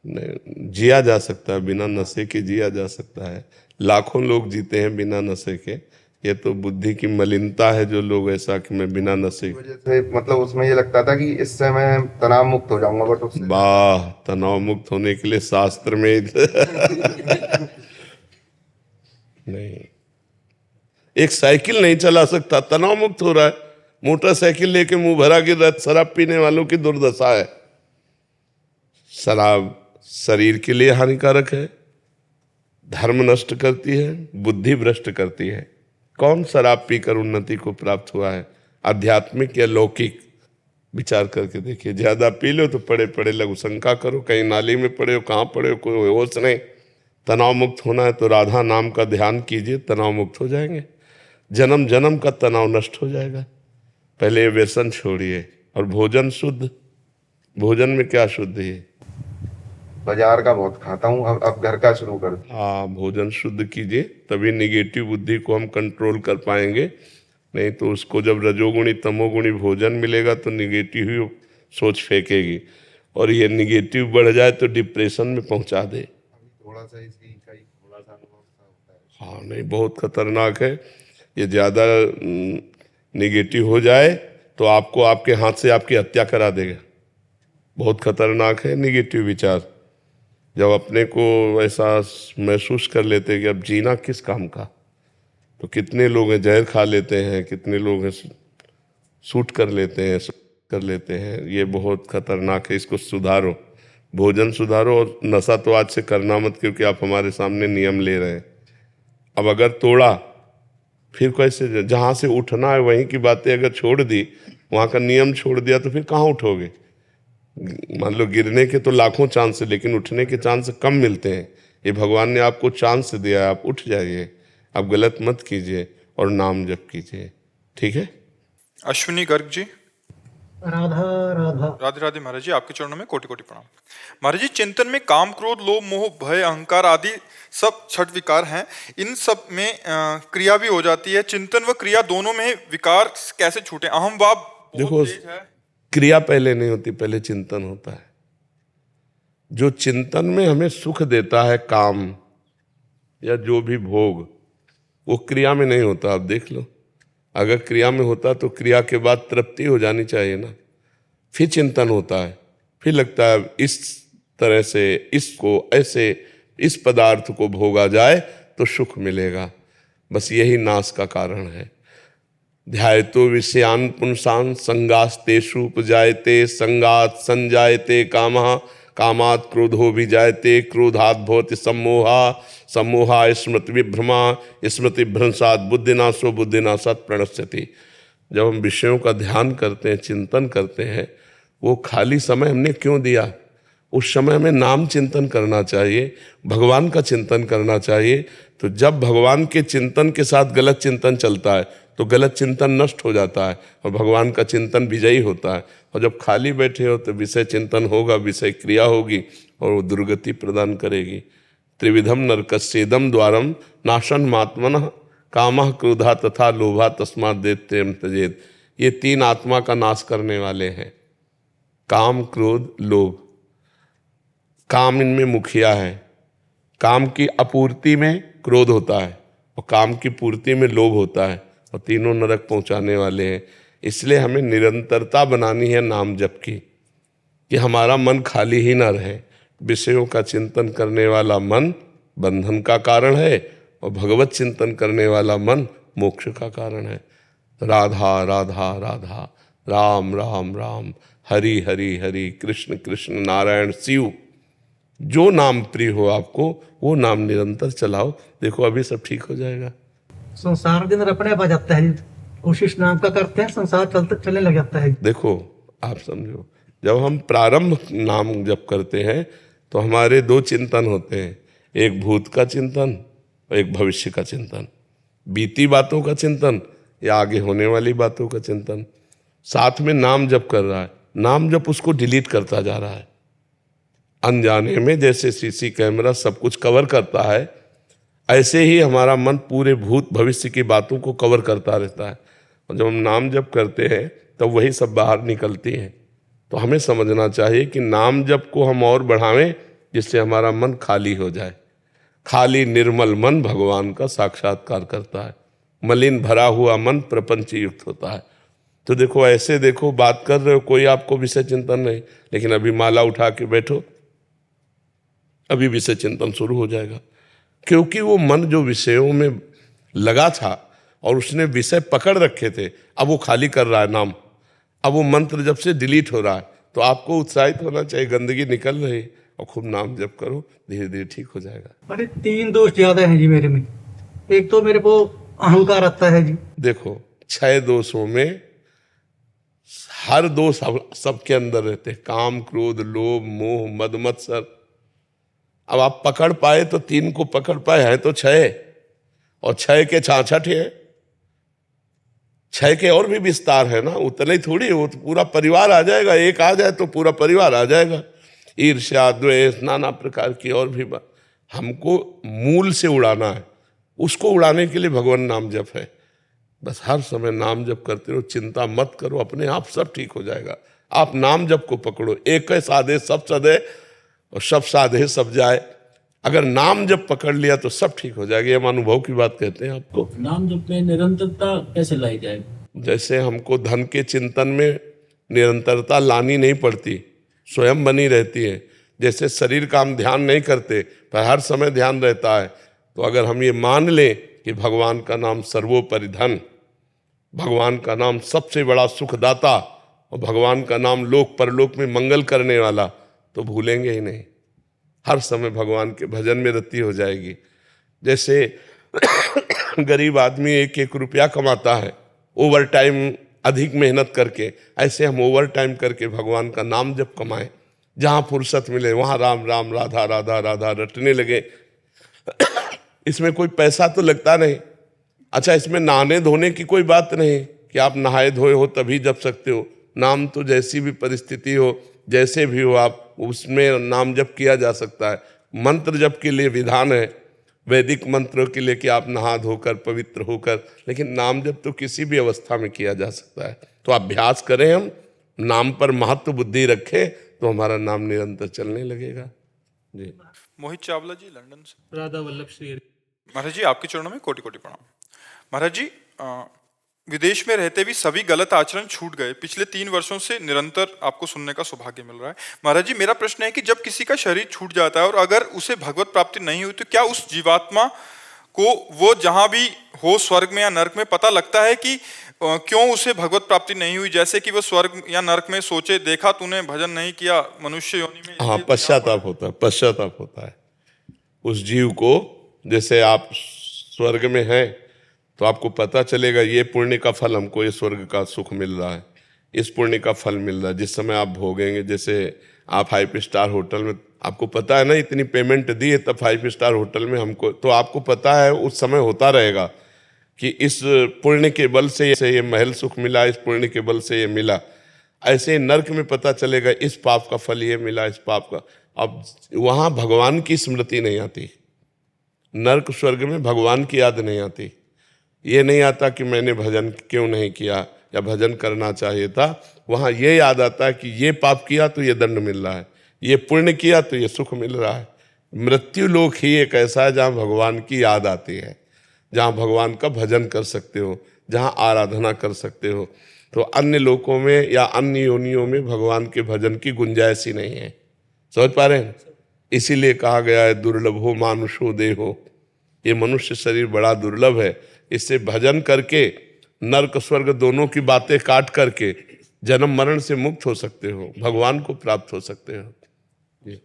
Speaker 3: नहीं, जिया जा सकता है बिना नशे के, जिया जा सकता है। लाखों लोग जीते हैं बिना नशे के। ये तो बुद्धि की मलिनता है जो लोग ऐसा कि मैं बिना नशे
Speaker 4: इस वजह से मतलब उसमें ये लगता था कि इससे मैं तनाव मुक्त हो जाऊंगा, बट उससे
Speaker 3: वाह, तनाव मुक्त होने के लिए शास्त्र में नहीं, एक साइकिल नहीं चला सकता, तनाव मुक्त हो रहा है। मोटरसाइकिल लेके मुंह भरा गिर रहा है। शराब पीने वालों की दुर्दशा है। शराब शरीर के लिए हानिकारक है, धर्म नष्ट करती है, बुद्धि भ्रष्ट करती है। कौन शराब पीकर उन्नति को प्राप्त हुआ है, आध्यात्मिक या लौकिक? विचार करके देखिए। ज्यादा पी लो तो पड़े पड़े लगो, शंका करो कहीं नाली में पड़े हो, कहाँ पड़े हो, कोई होश नहीं। तनाव मुक्त होना है तो राधा नाम का ध्यान कीजिए, तनाव मुक्त हो जाएंगे। जन्म जन्म का तनाव नष्ट हो जाएगा। पहले व्यसन छोड़िए। और भोजन शुद्ध, भोजन में क्या शुद्ध है?
Speaker 4: बाजार का बहुत खाता हूँ, अब घर का शुरू कर दिया।
Speaker 3: हाँ, भोजन शुद्ध कीजिए, तभी निगेटिव बुद्धि को हम कंट्रोल कर पाएंगे। नहीं तो उसको जब रजोगुणी तमोगुणी भोजन मिलेगा तो निगेटिव ही सोच फेंकेगी, और ये निगेटिव बढ़ जाए तो डिप्रेशन में पहुंचा दे।
Speaker 4: थोड़ा सा इसकी कई थोड़ा सा अनुभव सा होता है।
Speaker 3: हाँ, नहीं, बहुत खतरनाक है ये। ज़्यादा निगेटिव हो जाए तो आपको आपके हाथ से आपकी हत्या करा देगा। बहुत खतरनाक है निगेटिव विचार। जब अपने को ऐसा महसूस कर लेते हैं कि अब जीना किस काम का, तो कितने लोग हैं जहर खा लेते हैं, कितने लोग हैं सूट कर लेते हैं, ये बहुत खतरनाक है। इसको सुधारो, भोजन सुधारो। और नशा तो आज से करना मत, क्योंकि आप हमारे सामने नियम ले रहे हैं। अब अगर तोड़ा फिर कैसे? जहाँ से उठना है वहीं की बातें अगर छोड़ दी, वहाँ का नियम छोड़ दिया, तो फिर कहाँ उठोगे? मान लो गिरने के तो लाखों चांस है, लेकिन उठने के चांस कम मिलते हैं। ये भगवान ने आपको चांस दिया है, आप उठ जाइए, आप गलत मत कीजिए और नाम जप कीजिए। ठीक है?
Speaker 1: अश्विनी गर्ग जी।
Speaker 6: राधा राधा।
Speaker 1: राधे राधे महाराज जी, आपके चरणों में कोटि कोटि प्रणाम। महाराज जी, चिंतन में काम, क्रोध, लोभ, मोह, भय, अहंकार आदि सब छठ विकार हैं। इन सब में क्रिया भी हो जाती है। चिंतन व क्रिया दोनों में विकार कैसे छूटे? अहम भाव बहुत
Speaker 3: देखो,
Speaker 1: तेज है।
Speaker 3: क्रिया पहले नहीं होती, पहले चिंतन होता है। जो चिंतन में हमें सुख देता है, काम या जो भी भोग, वो क्रिया में नहीं होता। आप देख लो, अगर क्रिया में होता तो क्रिया के बाद तृप्ति हो जानी चाहिए ना। फिर चिंतन होता है, फिर लगता है इस तरह से इसको ऐसे इस पदार्थ को भोगा जाए तो सुख मिलेगा। बस यही नाश का कारण है। ध्यायतो विषयान पुंसान संगास्तेषु उपजायते, संगात संजायते कामः, कामात् क्रोधो विजायते, क्रोधात् भवति सम्मोहा, सम्मोहा स्मृति विभ्रमा, स्मृति भ्रंशात् बुद्धिनाशो, बुद्धिनाशात् प्रणश्यति। जब हम विषयों का ध्यान करते हैं, चिंतन करते हैं, वो खाली समय हमने क्यों दिया? उस समय हमें नाम चिंतन करना चाहिए, भगवान का चिंतन करना चाहिए। तो जब भगवान के चिंतन के साथ गलत चिंतन चलता है तो गलत चिंतन नष्ट हो जाता है और भगवान का चिंतन विजयी होता है। और जब खाली बैठे हो तो विषय चिंतन होगा, विषय क्रिया होगी और वो दुर्गति प्रदान करेगी। त्रिविधम नरकस्येदम द्वारम नाशन मात्मनः, कामः क्रोधा तथा लोभा तस्मात् दैत्यम त्यजेत्। ये तीन आत्मा का नाश करने वाले हैं, काम, क्रोध, लोभ। काम इनमें मुखिया है। काम की अपूर्ति में क्रोध होता है और काम की पूर्ति में लोभ होता है, और तीनों नरक पहुंचाने वाले हैं। इसलिए हमें निरंतरता बनानी है नाम जप की, कि हमारा मन खाली ही ना रहे। विषयों का चिंतन करने वाला मन बंधन का कारण है और भगवत चिंतन करने वाला मन मोक्ष का कारण है। राधा राधा राधा, राम राम राम, हरि हरि हरि, कृष्ण कृष्ण, नारायण शिव। जो नाम प्रिय हो आपको वो नाम निरंतर चलाओ। देखो अभी सब ठीक हो जाएगा।
Speaker 7: संसार के अंदर अपने आप आ जाता है। कोशिश नाम का करते हैं, संसार चलने लग जाता है।
Speaker 3: देखो आप समझो, जब हम प्रारंभ नाम जप करते हैं तो हमारे दो चिंतन होते हैं, एक भूत का चिंतन और एक भविष्य का चिंतन, बीती बातों का चिंतन या आगे होने वाली बातों का चिंतन। साथ में नाम जप कर रहा है, नाम जप उसको डिलीट करता जा रहा है अनजाने में। जैसे सीसी कैमरा सब कुछ कवर करता है, ऐसे ही हमारा मन पूरे भूत भविष्य की बातों को कवर करता रहता है। और जब हम नाम जप करते हैं तब वही सब बाहर निकलती हैं। तो हमें समझना चाहिए कि नाम जप को हम और बढ़ावें, जिससे हमारा मन खाली हो जाए। खाली निर्मल मन भगवान का साक्षात्कार करता है, मलिन भरा हुआ मन प्रपंच युक्त होता है। तो देखो, ऐसे देखो, बात कर रहे हो, कोई आपको विषय चिंतन नहीं, लेकिन अभी माला उठा के बैठो, अभी विषय चिंतन शुरू हो जाएगा। क्योंकि वो मन जो विषयों में लगा था और उसने विषय पकड़ रखे थे, अब वो खाली कर रहा है नाम। अब वो मंत्र जब से डिलीट हो रहा है, तो आपको उत्साहित होना चाहिए, गंदगी निकल रही है, और खूब नाम जप करो, धीरे धीरे ठीक हो जाएगा।
Speaker 7: अरे 3 दोष ज्यादा हैं जी मेरे में। एक तो मेरे को अहंकार आता है जी।
Speaker 3: देखो, 6 दोषों में हर दोष सबके अंदर रहते हैं, काम, क्रोध, लोभ, मोह, मद, मत्सर। अब आप पकड़ पाए तो 3 को पकड़ पाए, हैं तो 6, और 6 के 66 है, 6 के और भी विस्तार है ना, उतने ही थोड़ी, वो तो पूरा परिवार आ जाएगा। एक आ जाए तो पूरा परिवार आ जाएगा। ईर्ष्या, द्वेष, नाना प्रकार की और भी बात। हमको मूल से उड़ाना है, उसको उड़ाने के लिए भगवान नाम जप है। बस हर समय नाम जप करते रहो, चिंता मत करो, अपने आप सब ठीक हो जाएगा। आप नाम जप को पकड़ो, एक साधे सब सदे, और सब साधे सब जाए। अगर नाम जप पकड़ लिया तो सब ठीक हो जाएगा। ये हम अनुभव की बात कहते हैं आपको।
Speaker 2: नाम जप में निरंतरता कैसे लाई जाए?
Speaker 3: जैसे हमको धन के चिंतन में निरंतरता लानी नहीं पड़ती, स्वयं बनी रहती है। जैसे शरीर का हम ध्यान नहीं करते पर हर समय ध्यान रहता है, तो अगर हम ये मान लें कि भगवान का नाम सर्वोपरि धन, भगवान का नाम सबसे बड़ा सुखदाता, और भगवान का नाम लोक परलोक में मंगल करने वाला, तो भूलेंगे ही नहीं। हर समय भगवान के भजन में रति हो जाएगी। जैसे गरीब आदमी 1-1 रुपया कमाता है ओवर टाइम अधिक मेहनत करके, ऐसे हम ओवर टाइम करके भगवान का नाम जब कमाएं, जहाँ फुर्सत मिले वहाँ राम राम, राधा राधा राधा रटने लगे। इसमें कोई पैसा तो लगता नहीं। अच्छा, इसमें नहाने धोने की कोई बात नहीं कि आप नहाए धोए हो तभी जप सकते हो। नाम तो जैसी भी परिस्थिति हो, जैसे भी हो, आप उसमें नाम जप किया जा सकता है। मंत्र जप के लिए विधान है, वैदिक मंत्रों के लिए कि आप नहा धोकर पवित्र होकर, लेकिन नाम जप तो किसी भी अवस्था में किया जा सकता है। तो अभ्यास करें, हम नाम पर महत्व बुद्धि रखें, तो हमारा नाम निरंतर चलने लगेगा। जी।
Speaker 1: मोहित चावला जी, लंदन से।
Speaker 2: राधा वल्लभ श्री।
Speaker 1: महाराज जी, आपके चरणों में कोटि कोटि प्रणाम। महाराज जी, विदेश में रहते भी सभी गलत आचरण छूट गए। पिछले 3 वर्षों से निरंतर आपको सुनने का सौभाग्य मिल रहा है। महाराज जी, मेरा प्रश्न है कि जब किसी का शरीर छूट जाता है और अगर उसे भगवत प्राप्ति नहीं हुई, तो क्या उस जीवात्मा को वो जहां भी हो, स्वर्ग में या नरक में, पता लगता है कि क्यों उसे भगवत प्राप्ति नहीं हुई? जैसे कि वो स्वर्ग या नरक में सोचे, देखा तूने भजन नहीं किया मनुष्य योनि में।
Speaker 3: हाँ, पश्चाताप होता है, पश्चाताप होता है उस जीव को। जैसे आप स्वर्ग में हैं तो आपको पता चलेगा ये पुण्य का फल हमको, ये स्वर्ग का सुख मिल रहा है, इस पुण्य का फल मिल रहा है जिस समय आप भोगेंगे। जैसे आप 5 स्टार होटल में, आपको पता है ना इतनी पेमेंट दी है, तब 5 स्टार होटल में हमको, तो आपको पता है उस समय होता रहेगा कि इस पुण्य के बल से ये महल सुख मिला, इस पुण्य के बल से ये मिला। ऐसे नरक में पता चलेगा इस पाप का फल ये मिला, इस पाप का। अब वहाँ भगवान की स्मृति नहीं आती, नरक स्वर्ग में भगवान की याद नहीं आती। ये नहीं आता कि मैंने भजन क्यों नहीं किया या भजन करना चाहिए था। वहाँ ये याद आता है कि ये पाप किया तो ये दंड मिल रहा है, ये पुण्य किया तो ये सुख मिल रहा है। मृत्यु लोक ही एक ऐसा है जहाँ भगवान की याद आती है, जहाँ भगवान का भजन कर सकते हो, जहाँ आराधना कर सकते हो। तो अन्य लोकों में या अन्य योनियों में भगवान के भजन की गुंजाइश ही नहीं है। समझ पा रहे हैं? इसीलिए कहा गया है दुर्लभो मानुषो देहो, ये मनुष्य शरीर बड़ा दुर्लभ है। इससे भजन करके नरक स्वर्ग दोनों की बातें काट करके जन्म मरण से मुक्त हो सकते हो, भगवान को प्राप्त हो सकते हो।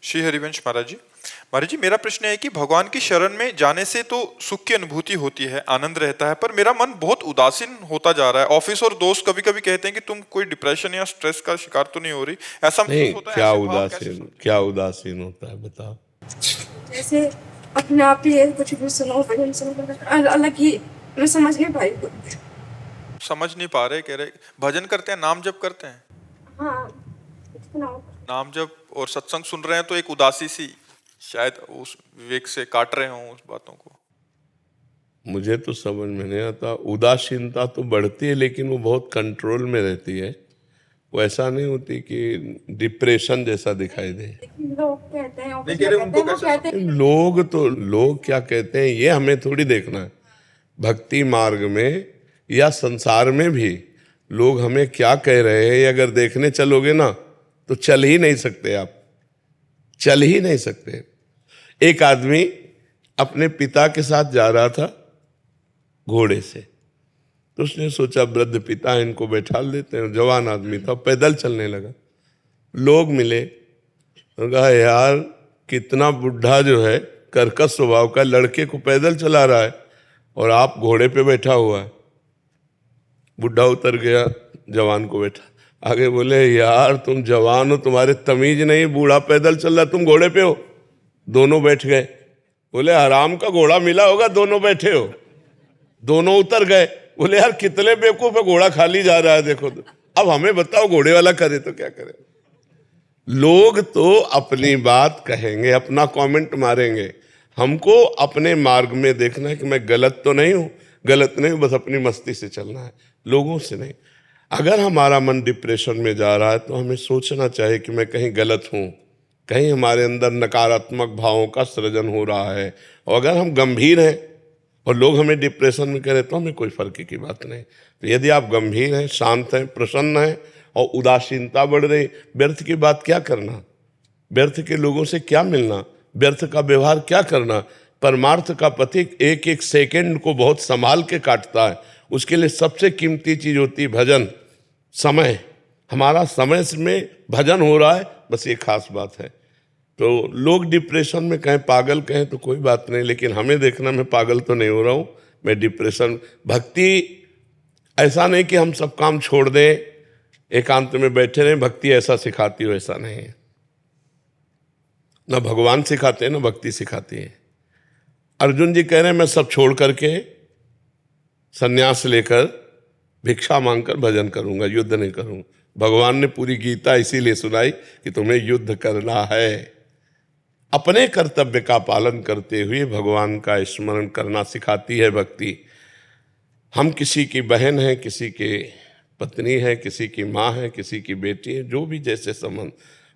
Speaker 1: श्री हरिवंश महाराज जी, महाराज जी, मेरा प्रश्न है कि भगवान की शरण में जाने से तो सुख की अनुभूति होती है, आनंद रहता है, पर मेरा मन बहुत उदासीन होता जा रहा है। ऑफिस और दोस्त कभी कभी कहते हैं कि तुम कोई डिप्रेशन या स्ट्रेस का शिकार तो नहीं हो रही, ऐसा
Speaker 3: नहीं,
Speaker 1: होता है?
Speaker 3: क्या उदासीन होता है बताओ?
Speaker 8: जैसे अपने आप ही कुछ भी सुनो, भजन सुनो, अलग ही, मैं समझ नहीं पाई।
Speaker 1: समझ नहीं पा रहे, कह रहे भजन करते हैं, नाम जप करते हैं।
Speaker 8: हाँ सुनाओ।
Speaker 1: नाम जप और सत्संग सुन रहे हैं तो एक उदासी सी शायद उस विवेक से काट रहे हों उस बातों को।
Speaker 3: मुझे तो समझ में नहीं आता। उदासीनता तो बढ़ती है लेकिन वो बहुत कंट्रोल में रहती है, वो ऐसा नहीं होती कि डिप्रेशन जैसा दिखाई दे।
Speaker 8: लोग कहते हैं
Speaker 1: नहीं कह रहे उनको
Speaker 8: वो
Speaker 1: कैसे
Speaker 8: कहते हैं
Speaker 3: लोग क्या कहते हैं ये हमें थोड़ी देखना है। भक्ति मार्ग में या संसार में भी लोग हमें क्या कह रहे हैं, ये अगर देखने चलोगे ना तो चल ही नहीं सकते, आप चल ही नहीं सकते। एक आदमी अपने पिता के साथ जा रहा था घोड़े से, तो उसने सोचा वृद्ध पिता है, इनको बैठा लेते हैं। जवान आदमी था, पैदल चलने लगा। लोग मिले, कहा यार कितना बुढ़ा जो है कर्कश स्वभाव का, लड़के को पैदल चला रहा है और आप घोड़े पे बैठा हुआ है। बुढ़ा उतर गया, जवान को बैठा। आगे बोले यार तुम जवान हो, तुम्हारे तमीज नहीं, बूढ़ा पैदल चल रहा, तुम घोड़े पे हो। दोनों बैठ गए। बोले आराम का घोड़ा मिला होगा, दोनों बैठे हो। दोनों उतर गए। बोले यार कितने बेवकूफ है, घोड़ा खाली जा रहा है देखो। अब हमें बताओ घोड़े वाला करे तो क्या करे। लोग तो अपनी बात कहेंगे, अपना कमेंट मारेंगे। हमको अपने मार्ग में देखना है कि मैं गलत तो नहीं हूं, गलत नहीं हूं, बस अपनी मस्ती से चलना है, लोगों से नहीं। अगर हमारा मन डिप्रेशन में जा रहा है तो हमें सोचना चाहिए कि मैं कहीं गलत हूं, कहीं हमारे अंदर नकारात्मक भावों का सृजन हो रहा है। और अगर हम गंभीर हैं और लोग हमें डिप्रेशन में करें तो हमें कोई फर्क की बात नहीं। तो यदि आप गंभीर हैं, शांत हैं, प्रसन्न हैं और उदासीनता बढ़ रही, व्यर्थ की बात क्या करना, व्यर्थ के लोगों से क्या मिलना, व्यर्थ का व्यवहार क्या करना। परमार्थ का पथिक एक एक सेकंड को बहुत संभाल के काटता है। उसके लिए सबसे कीमती चीज होती है भजन, समय। हमारा समय में भजन हो रहा है, बस ये खास बात है। तो लोग डिप्रेशन में कहें, पागल कहें तो कोई बात नहीं, लेकिन हमें देखना मैं पागल तो नहीं हो रहा हूँ, मैं डिप्रेशन। भक्ति ऐसा नहीं कि हम सब काम छोड़ दें, एकांत में बैठे रहें। भक्ति ऐसा सिखाती हो, ऐसा नहीं है। ना भगवान सिखाते हैं ना भक्ति सिखाती है। अर्जुन जी कह रहे हैं मैं सब छोड़ करके संन्यास लेकर भिक्षा मांगकर भजन करूंगा, युद्ध नहीं करूंगा। भगवान ने पूरी गीता इसीलिए सुनाई कि तुम्हें युद्ध करना है। अपने कर्तव्य का पालन करते हुए भगवान का स्मरण करना सिखाती है भक्ति। हम किसी की बहन हैं, किसी के पत्नी है, किसी की माँ है, किसी की बेटी है, जो भी जैसे संबंध,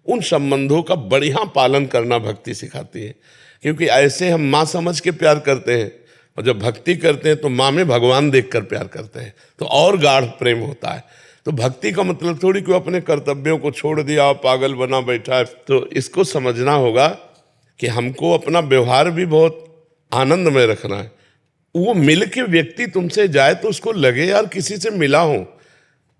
Speaker 3: उन संबंधों का बढ़िया पालन करना भक्ति सिखाती है। क्योंकि ऐसे हम माँ समझ के प्यार करते हैं और जब भक्ति करते हैं तो माँ में भगवान देखकर प्यार करते हैं, तो और गाढ़ प्रेम होता है। तो भक्ति का मतलब थोड़ी कि अपने कर्तव्यों को छोड़ दिया, पागल बना बैठा है। तो इसको समझना होगा कि हमको अपना व्यवहार भी बहुत आनंदमय रखना है। वो मिल के व्यक्ति तुमसे जाए तो उसको लगे यार किसी से मिला हूं।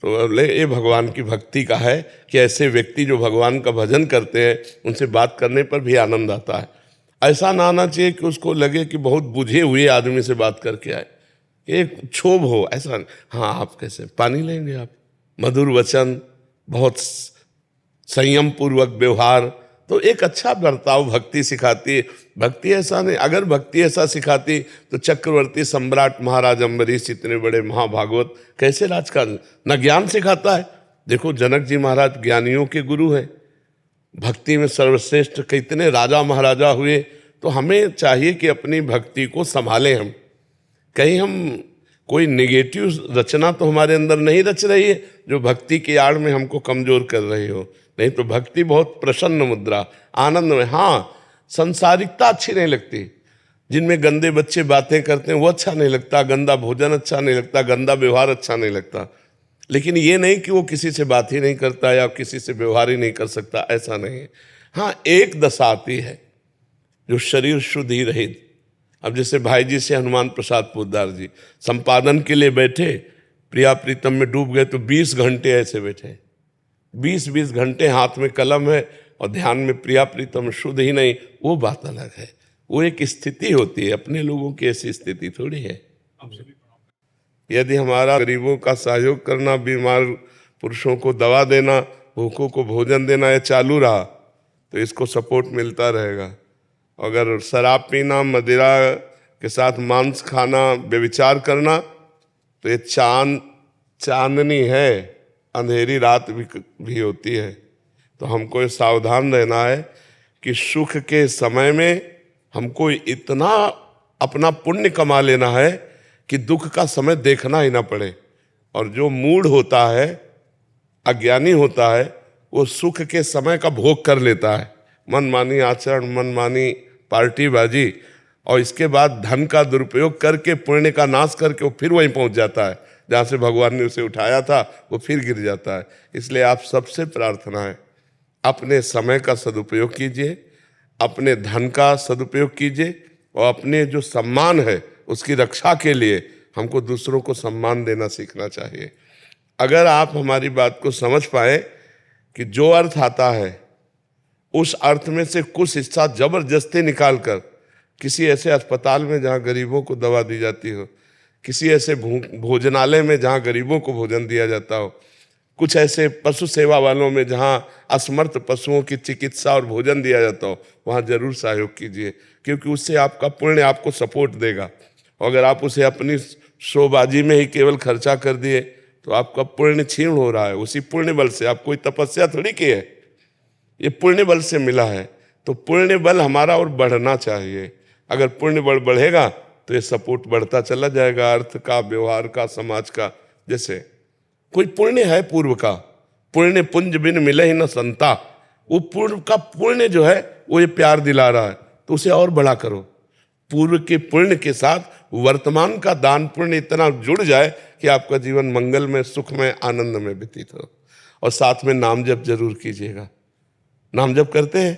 Speaker 3: तो ये भगवान की भक्ति का है कि ऐसे व्यक्ति जो भगवान का भजन करते हैं उनसे बात करने पर भी आनंद आता है। ऐसा ना आना चाहिए कि उसको लगे कि बहुत बुझे हुए आदमी से बात करके आए, एक क्षोभ हो, ऐसा। हाँ आप कैसे, पानी लेंगे आप, मधुर वचन, बहुत संयम पूर्वक व्यवहार, तो एक अच्छा बर्ताव भक्ति सिखाती है। भक्ति ऐसा नहीं, अगर भक्ति ऐसा सिखाती तो चक्रवर्ती सम्राट महाराज अम्बरीश इतने बड़े महाभागवत कैसे राजकाज न ज्ञान सिखाता है। देखो जनक जी महाराज ज्ञानियों के गुरु हैं, भक्ति में सर्वश्रेष्ठ कितने राजा महाराजा हुए। तो हमें चाहिए कि अपनी भक्ति को संभालें। हम कहीं हम कोई नेगेटिव रचना तो हमारे अंदर नहीं रच रही है जो भक्ति की आड़ में हमको कमजोर कर रही हो। नहीं तो भक्ति बहुत प्रसन्न मुद्रा, आनंद में। हाँ, संसारिकता अच्छी नहीं लगती, जिनमें गंदे बच्चे बातें करते हैं वो अच्छा नहीं लगता, गंदा भोजन अच्छा नहीं लगता, गंदा व्यवहार अच्छा नहीं लगता। लेकिन ये नहीं कि वो किसी से बात ही नहीं करता या किसी से व्यवहार ही नहीं कर सकता, ऐसा नहीं है। हाँ, एक दशा आती है जो शरीर शुद्ध ही रहित। अब जैसे भाई जी से हनुमान प्रसाद पोद्दार जी संपादन के लिए बैठे, प्रिया प्रीतम में डूब गए तो 20 घंटे ऐसे बैठे, 20-20 घंटे हाथ में कलम है और ध्यान में प्रिया प्रीतम, शुद्ध ही नहीं। वो बात अलग है, वो एक स्थिति होती है, अपने लोगों की ऐसी स्थिति थोड़ी है। यदि हमारा गरीबों का सहयोग करना, बीमार पुरुषों को दवा देना, भूखों को भोजन देना ये चालू रहा तो इसको सपोर्ट मिलता रहेगा। अगर शराब पीना, मदिरा के साथ मांस खाना, व्यभिचार करना, तो ये चांद चांदनी है, अंधेरी रात भी होती है। तो हमको सावधान रहना है कि सुख के समय में हमको इतना अपना पुण्य कमा लेना है कि दुख का समय देखना ही ना पड़े। और जो मूढ़ होता है, अज्ञानी होता है, वो सुख के समय का भोग कर लेता है, मनमानी आचरण, मनमानी पार्टीबाजी, और इसके बाद धन का दुरुपयोग करके, पुण्य का नाश करके वो फिर वहीं पहुंच जाता है जहाँ से भगवान ने उसे उठाया था, वो फिर गिर जाता है। इसलिए आप सबसे प्रार्थना है, अपने समय का सदुपयोग कीजिए, अपने धन का सदुपयोग कीजिए, और अपने जो सम्मान है उसकी रक्षा के लिए हमको दूसरों को सम्मान देना सीखना चाहिए। अगर आप हमारी बात को समझ पाए कि जो अर्थ आता है उस अर्थ में से कुछ हिस्सा जबरदस्ती निकालकर किसी ऐसे अस्पताल में जहाँ गरीबों को दवा दी जाती हो, किसी ऐसे भोजनालय में जहाँ गरीबों को भोजन दिया जाता हो, कुछ ऐसे पशु सेवा वालों में जहाँ असमर्थ पशुओं की चिकित्सा और भोजन दिया जाता हो, वहाँ जरूर सहयोग कीजिए, क्योंकि उससे आपका पुण्य आपको सपोर्ट देगा। अगर आप उसे अपनी शोबाजी में ही केवल खर्चा कर दिए तो आपका पुण्य क्षीण हो रहा है। उसी पुण्य बल से, आप कोई तपस्या थोड़ी की है, ये पुण्य बल से मिला है। तो पुण्य बल हमारा और बढ़ना चाहिए। अगर पुण्य बल बढ़ेगा तो ये सपोर्ट बढ़ता चला जाएगा, अर्थ का, व्यवहार का, समाज का। जैसे कोई पुण्य है पूर्व का, पुण्य पुंज बिन मिले ही न संता, वो पूर्व का पुण्य जो है वो ये प्यार दिला रहा है, तो उसे और बड़ा करो। पूर्व के पुण्य के साथ वर्तमान का दान पुण्य इतना जुड़ जाए कि आपका जीवन मंगल में, सुख में, आनंद में व्यतीत हो। और साथ में नाम जप जरूर कीजिएगा। नाम जप करते हैं?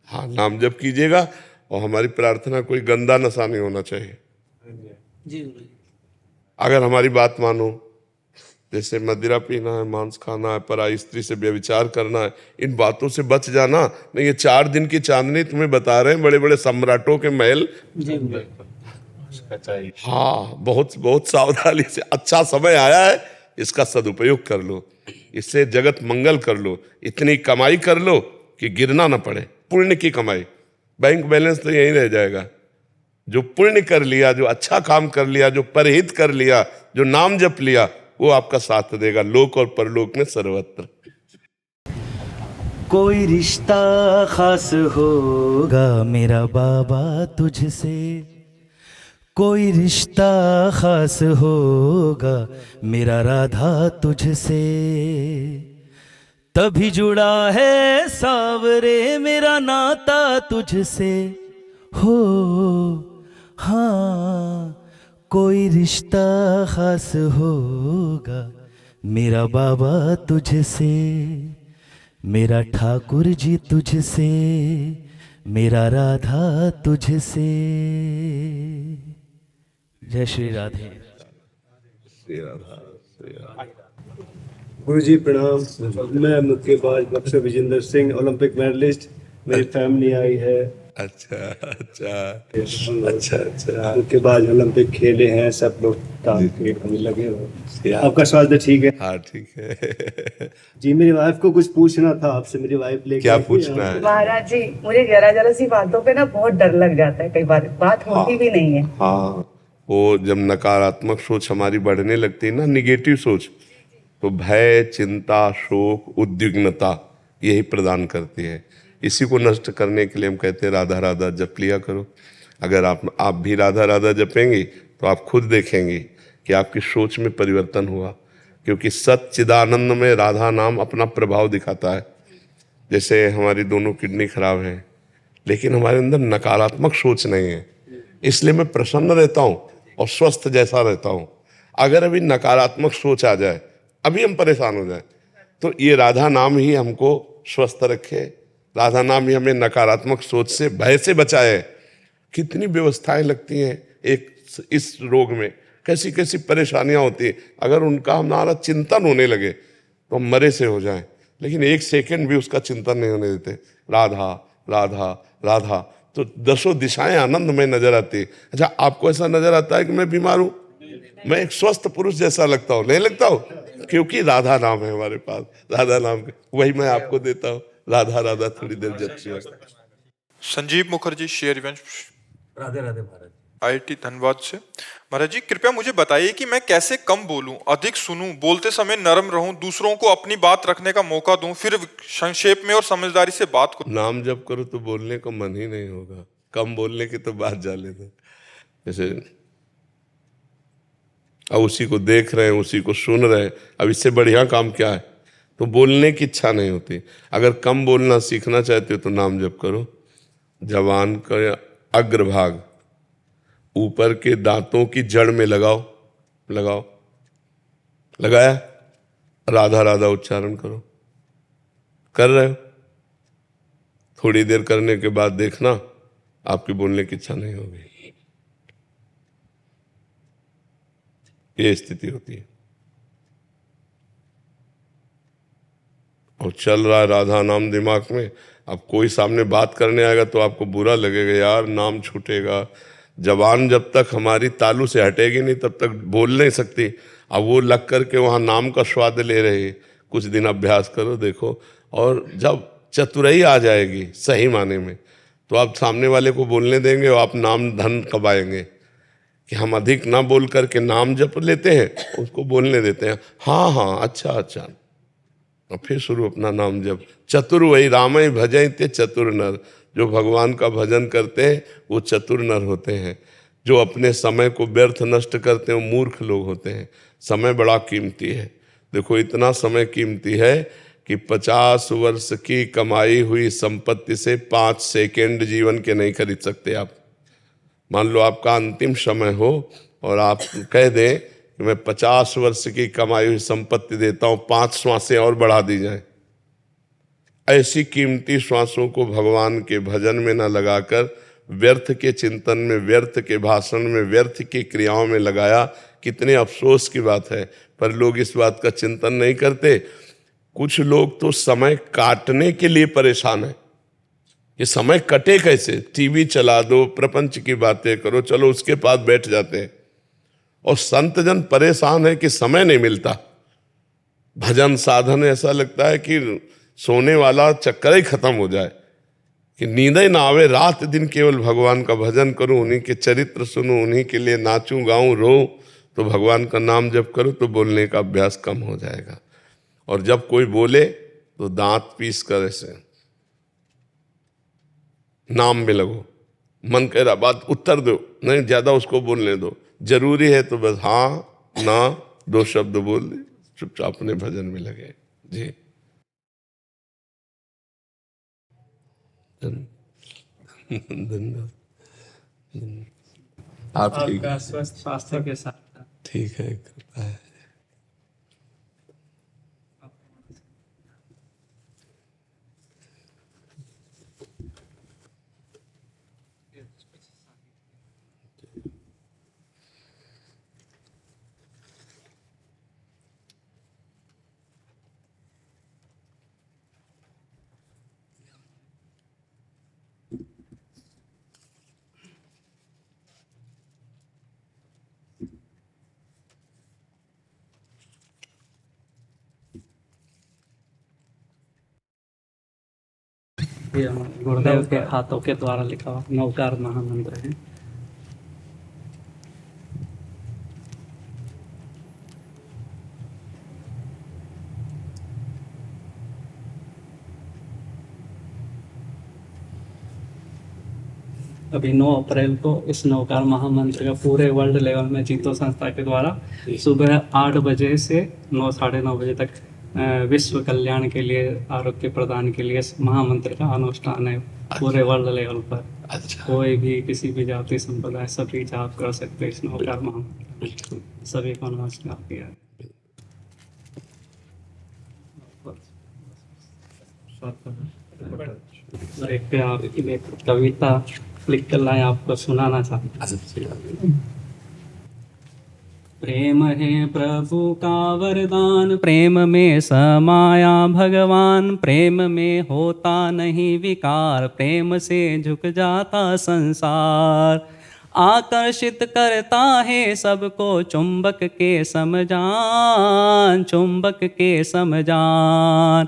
Speaker 3: हाँ, नाम जप कीजिएगा। और हमारी प्रार्थना, कोई गंदा नशा नहीं होना चाहिए।
Speaker 2: जी
Speaker 3: अगर हमारी बात मानो, जैसे मदिरा पीना है, मांस खाना है, पराई स्त्री से व्यभिचार करना है, इन बातों से बच जाना। नहीं, ये 4 दिन की चांदनी तुम्हें बता रहे हैं, बड़े बड़े सम्राटों के महल।
Speaker 2: जी
Speaker 3: हाँ, बहुत बहुत सावधानी से। अच्छा समय आया है, इसका सदुपयोग कर लो, इससे जगत मंगल कर लो, इतनी कमाई कर लो कि गिरना ना पड़े। पुण्य की कमाई, बैंक बैलेंस तो यहीं रह जाएगा। जो पुण्य कर लिया, जो अच्छा काम कर लिया, जो परहित कर लिया, जो नाम जप लिया, वो आपका साथ देगा लोक और परलोक में सर्वत्र।
Speaker 9: कोई रिश्ता खास होगा मेरा बाबा तुझसे, कोई रिश्ता खास होगा मेरा राधा तुझसे, तभी जुड़ा है सावरे मेरा नाता तुझसे हो। हाँ, कोई रिश्ता खास होगा मेरा बाबा तुझसे, मेरा ठाकुर जी तुझसे, मेरा राधा तुझसे। जय श्री राधे।
Speaker 10: गुरु जी प्रणाम। मैं मुक्केबाज बक्सर विजेंद्र सिंह, ओलंपिक मेडलिस्ट। मेरी फैमिली आई है।
Speaker 3: अच्छा अच्छा अच्छा अच्छा।
Speaker 10: मुक्केबाज ओलंपिक खेले हैं, सब लोग काम के हमें लगे हो। आपका स्वास्थ्य ठीक है?
Speaker 3: हाँ ठीक है।
Speaker 10: जी, मेरी वाइफ को कुछ पूछना था आपसे। मेरी वाइफ लेके
Speaker 3: क्या पूछना है?
Speaker 11: महाराज जी, मुझे जरा सी बातों पे ना बहुत डर लग जाता है, कई बार बात होती भी नहीं है।
Speaker 3: हाँ, वो जब नकारात्मक सोच हमारी बढ़ने लगती है ना, निगेटिव सोच, तो भय, चिंता, शोक, उद्विग्नता यही प्रदान करती है। इसी को नष्ट करने के लिए हम कहते हैं राधा राधा जप लिया करो। अगर आप भी राधा राधा जपेंगी तो आप खुद देखेंगी कि आपकी सोच में परिवर्तन हुआ, क्योंकि सच्चिदानंद में राधा नाम अपना प्रभाव दिखाता है। जैसे हमारी दोनों किडनी खराब हैं, लेकिन हमारे अंदर नकारात्मक सोच नहीं है, इसलिए मैं प्रसन्न रहता हूँ और स्वस्थ जैसा रहता हूँ। अगर अभी नकारात्मक सोच आ जाए, अभी हम परेशान हो जाए, तो ये राधा नाम ही हमको स्वस्थ रखे, राधा नाम ही हमें नकारात्मक सोच से, भय से बचाए। कितनी व्यवस्थाएं लगती हैं इस रोग में, कैसी कैसी परेशानियां होती हैं। अगर उनका हमारा चिंतन होने लगे तो हम मरे से हो जाएं, लेकिन 1 सेकंड भी उसका चिंतन नहीं होने देते। राधा राधा राधा, तो 10 दिशाएं आनंद में नजर आती है। अच्छा, आपको ऐसा नजर आता है कि मैं बीमार हूं? मैं एक स्वस्थ पुरुष जैसा लगता हूं? नहीं लगता हूं, क्योंकि राधा नाम है हमारे पास। राधा नाम वही मैं आपको देता हूँ। राधा राधा थोड़ी देर जपती है।
Speaker 1: Sanjeev Mukherjee, share event.
Speaker 7: Radhe Radhe Maharaj.
Speaker 1: IIT Dhanbad से। महाराज जी कृपया मुझे बताइए कि मैं कैसे कम बोलूं, अधिक सुनूं, बोलते समय नरम रहूं, दूसरों को अपनी बात रखने का मौका दूं, फिर संक्षेप में और समझदारी से बात को।
Speaker 3: नाम जप करो तो बोलने का मन ही नहीं होगा, कम बोलने की तो बात जा लेते। जैसे अब उसी को देख रहे हैं, उसी को सुन रहे हैं, अब इससे बढ़िया काम क्या है? तो बोलने की इच्छा नहीं होती। अगर कम बोलना सीखना चाहते हो तो नाम जप करो। जबान का अग्रभाग ऊपर के दांतों की जड़ में लगाओ, लगाओ, लगाया, राधा राधा उच्चारण करो। कर रहे हो, थोड़ी देर करने के बाद देखना आपकी बोलने की इच्छा नहीं होगी। ये स्थिति होती है। और चल रहा है राधा नाम दिमाग में, अब कोई सामने बात करने आएगा तो आपको बुरा लगेगा, यार नाम छूटेगा। जबान जब तक हमारी तालू से हटेगी नहीं तब तक बोल नहीं सकती। अब वो लग करके वहाँ नाम का स्वाद ले रहे। कुछ दिन अभ्यास करो, देखो, और जब चतुराई आ जाएगी सही माने में तो आप सामने वाले को बोलने देंगे और आप नाम धन कमाएंगे। कि हम अधिक ना बोल करके नाम जप लेते हैं, उसको बोलने देते हैं, हाँ हाँ अच्छा अच्छा, और फिर शुरू अपना नाम जप। चतुर वही रामय भजय ते चतुर नर। जो भगवान का भजन करते हैं वो चतुर नर होते हैं। जो अपने समय को व्यर्थ नष्ट करते हैं वो मूर्ख लोग होते हैं। समय बड़ा कीमती है। देखो इतना समय कीमती है कि 50 वर्ष की कमाई हुई संपत्ति से 5 सेकेंड जीवन के नहीं खरीद सकते आप। मान लो आपका अंतिम समय हो और आप कह दें कि मैं 50 वर्ष की कमाई हुई संपत्ति देता हूँ, 5 श्वासें और बढ़ा दी जाएं। ऐसी कीमती श्वासों को भगवान के भजन में न लगाकर व्यर्थ के चिंतन में, व्यर्थ के भाषण में, व्यर्थ की क्रियाओं में लगाया, कितने अफसोस की बात है। पर लोग इस बात का चिंतन नहीं करते। कुछ लोग तो समय काटने के लिए परेशान है कि समय कटे कैसे, टीवी चला दो, प्रपंच की बातें करो, चलो उसके पास बैठ जाते हैं। और संत जन परेशान है कि समय नहीं मिलता। भजन साधन ऐसा लगता है कि सोने वाला चक्कर ही खत्म हो जाए, कि नींद ही ना आवे, रात दिन केवल भगवान का भजन करूं, उन्हीं के चरित्र सुनूं, उन्हीं के लिए नाचूं गाऊं रोऊं। तो भगवान का नाम जप करो तो बोलने का अभ्यास कम हो जाएगा। और जब कोई बोले तो दांत पीस कर ऐसे नाम में लगो। मन कह रहा बात उत्तर दो, नहीं ज्यादा उसको बोलने दो। जरूरी है तो बस हाँ ना 2 शब्द बोल दे, चुपचाप अपने भजन में लगे। जी धन्यवाद।
Speaker 2: आपका स्वस्थ स्वास्थ्य के साथ
Speaker 3: ठीक है, कृपा है।
Speaker 2: ये हमारे गुरुदेव के हाथों के द्वारा लिखा हुआ नवकार महामंत्र है। अभी 9 अप्रैल को इस नवकार महामंत्र का पूरे वर्ल्ड लेवल में जीतो संस्था के द्वारा सुबह 8 बजे से 9 साढ़े 9 बजे तक विश्व कल्याण के लिए, आरोग्य प्रदान के लिए इस महामंत्र का अनुष्ठान है पूरे वर्ल्ड लेवल पर।
Speaker 3: अच्छा,
Speaker 2: कोई भी किसी भी जाति संप्रदाय सभी जाप कर सकते हैं इस नवकार महामंत्र। सभी को नमस्कार किया। एक आपके लिए कविता लिख कर लाए, आपको सुनाना चाहते हैं। प्रेम है प्रभु का वरदान, प्रेम में समाया भगवान, प्रेम में होता नहीं विकार, प्रेम से झुक जाता संसार। आकर्षित करता है सबको चुंबक के समजान, चुंबक के समजान।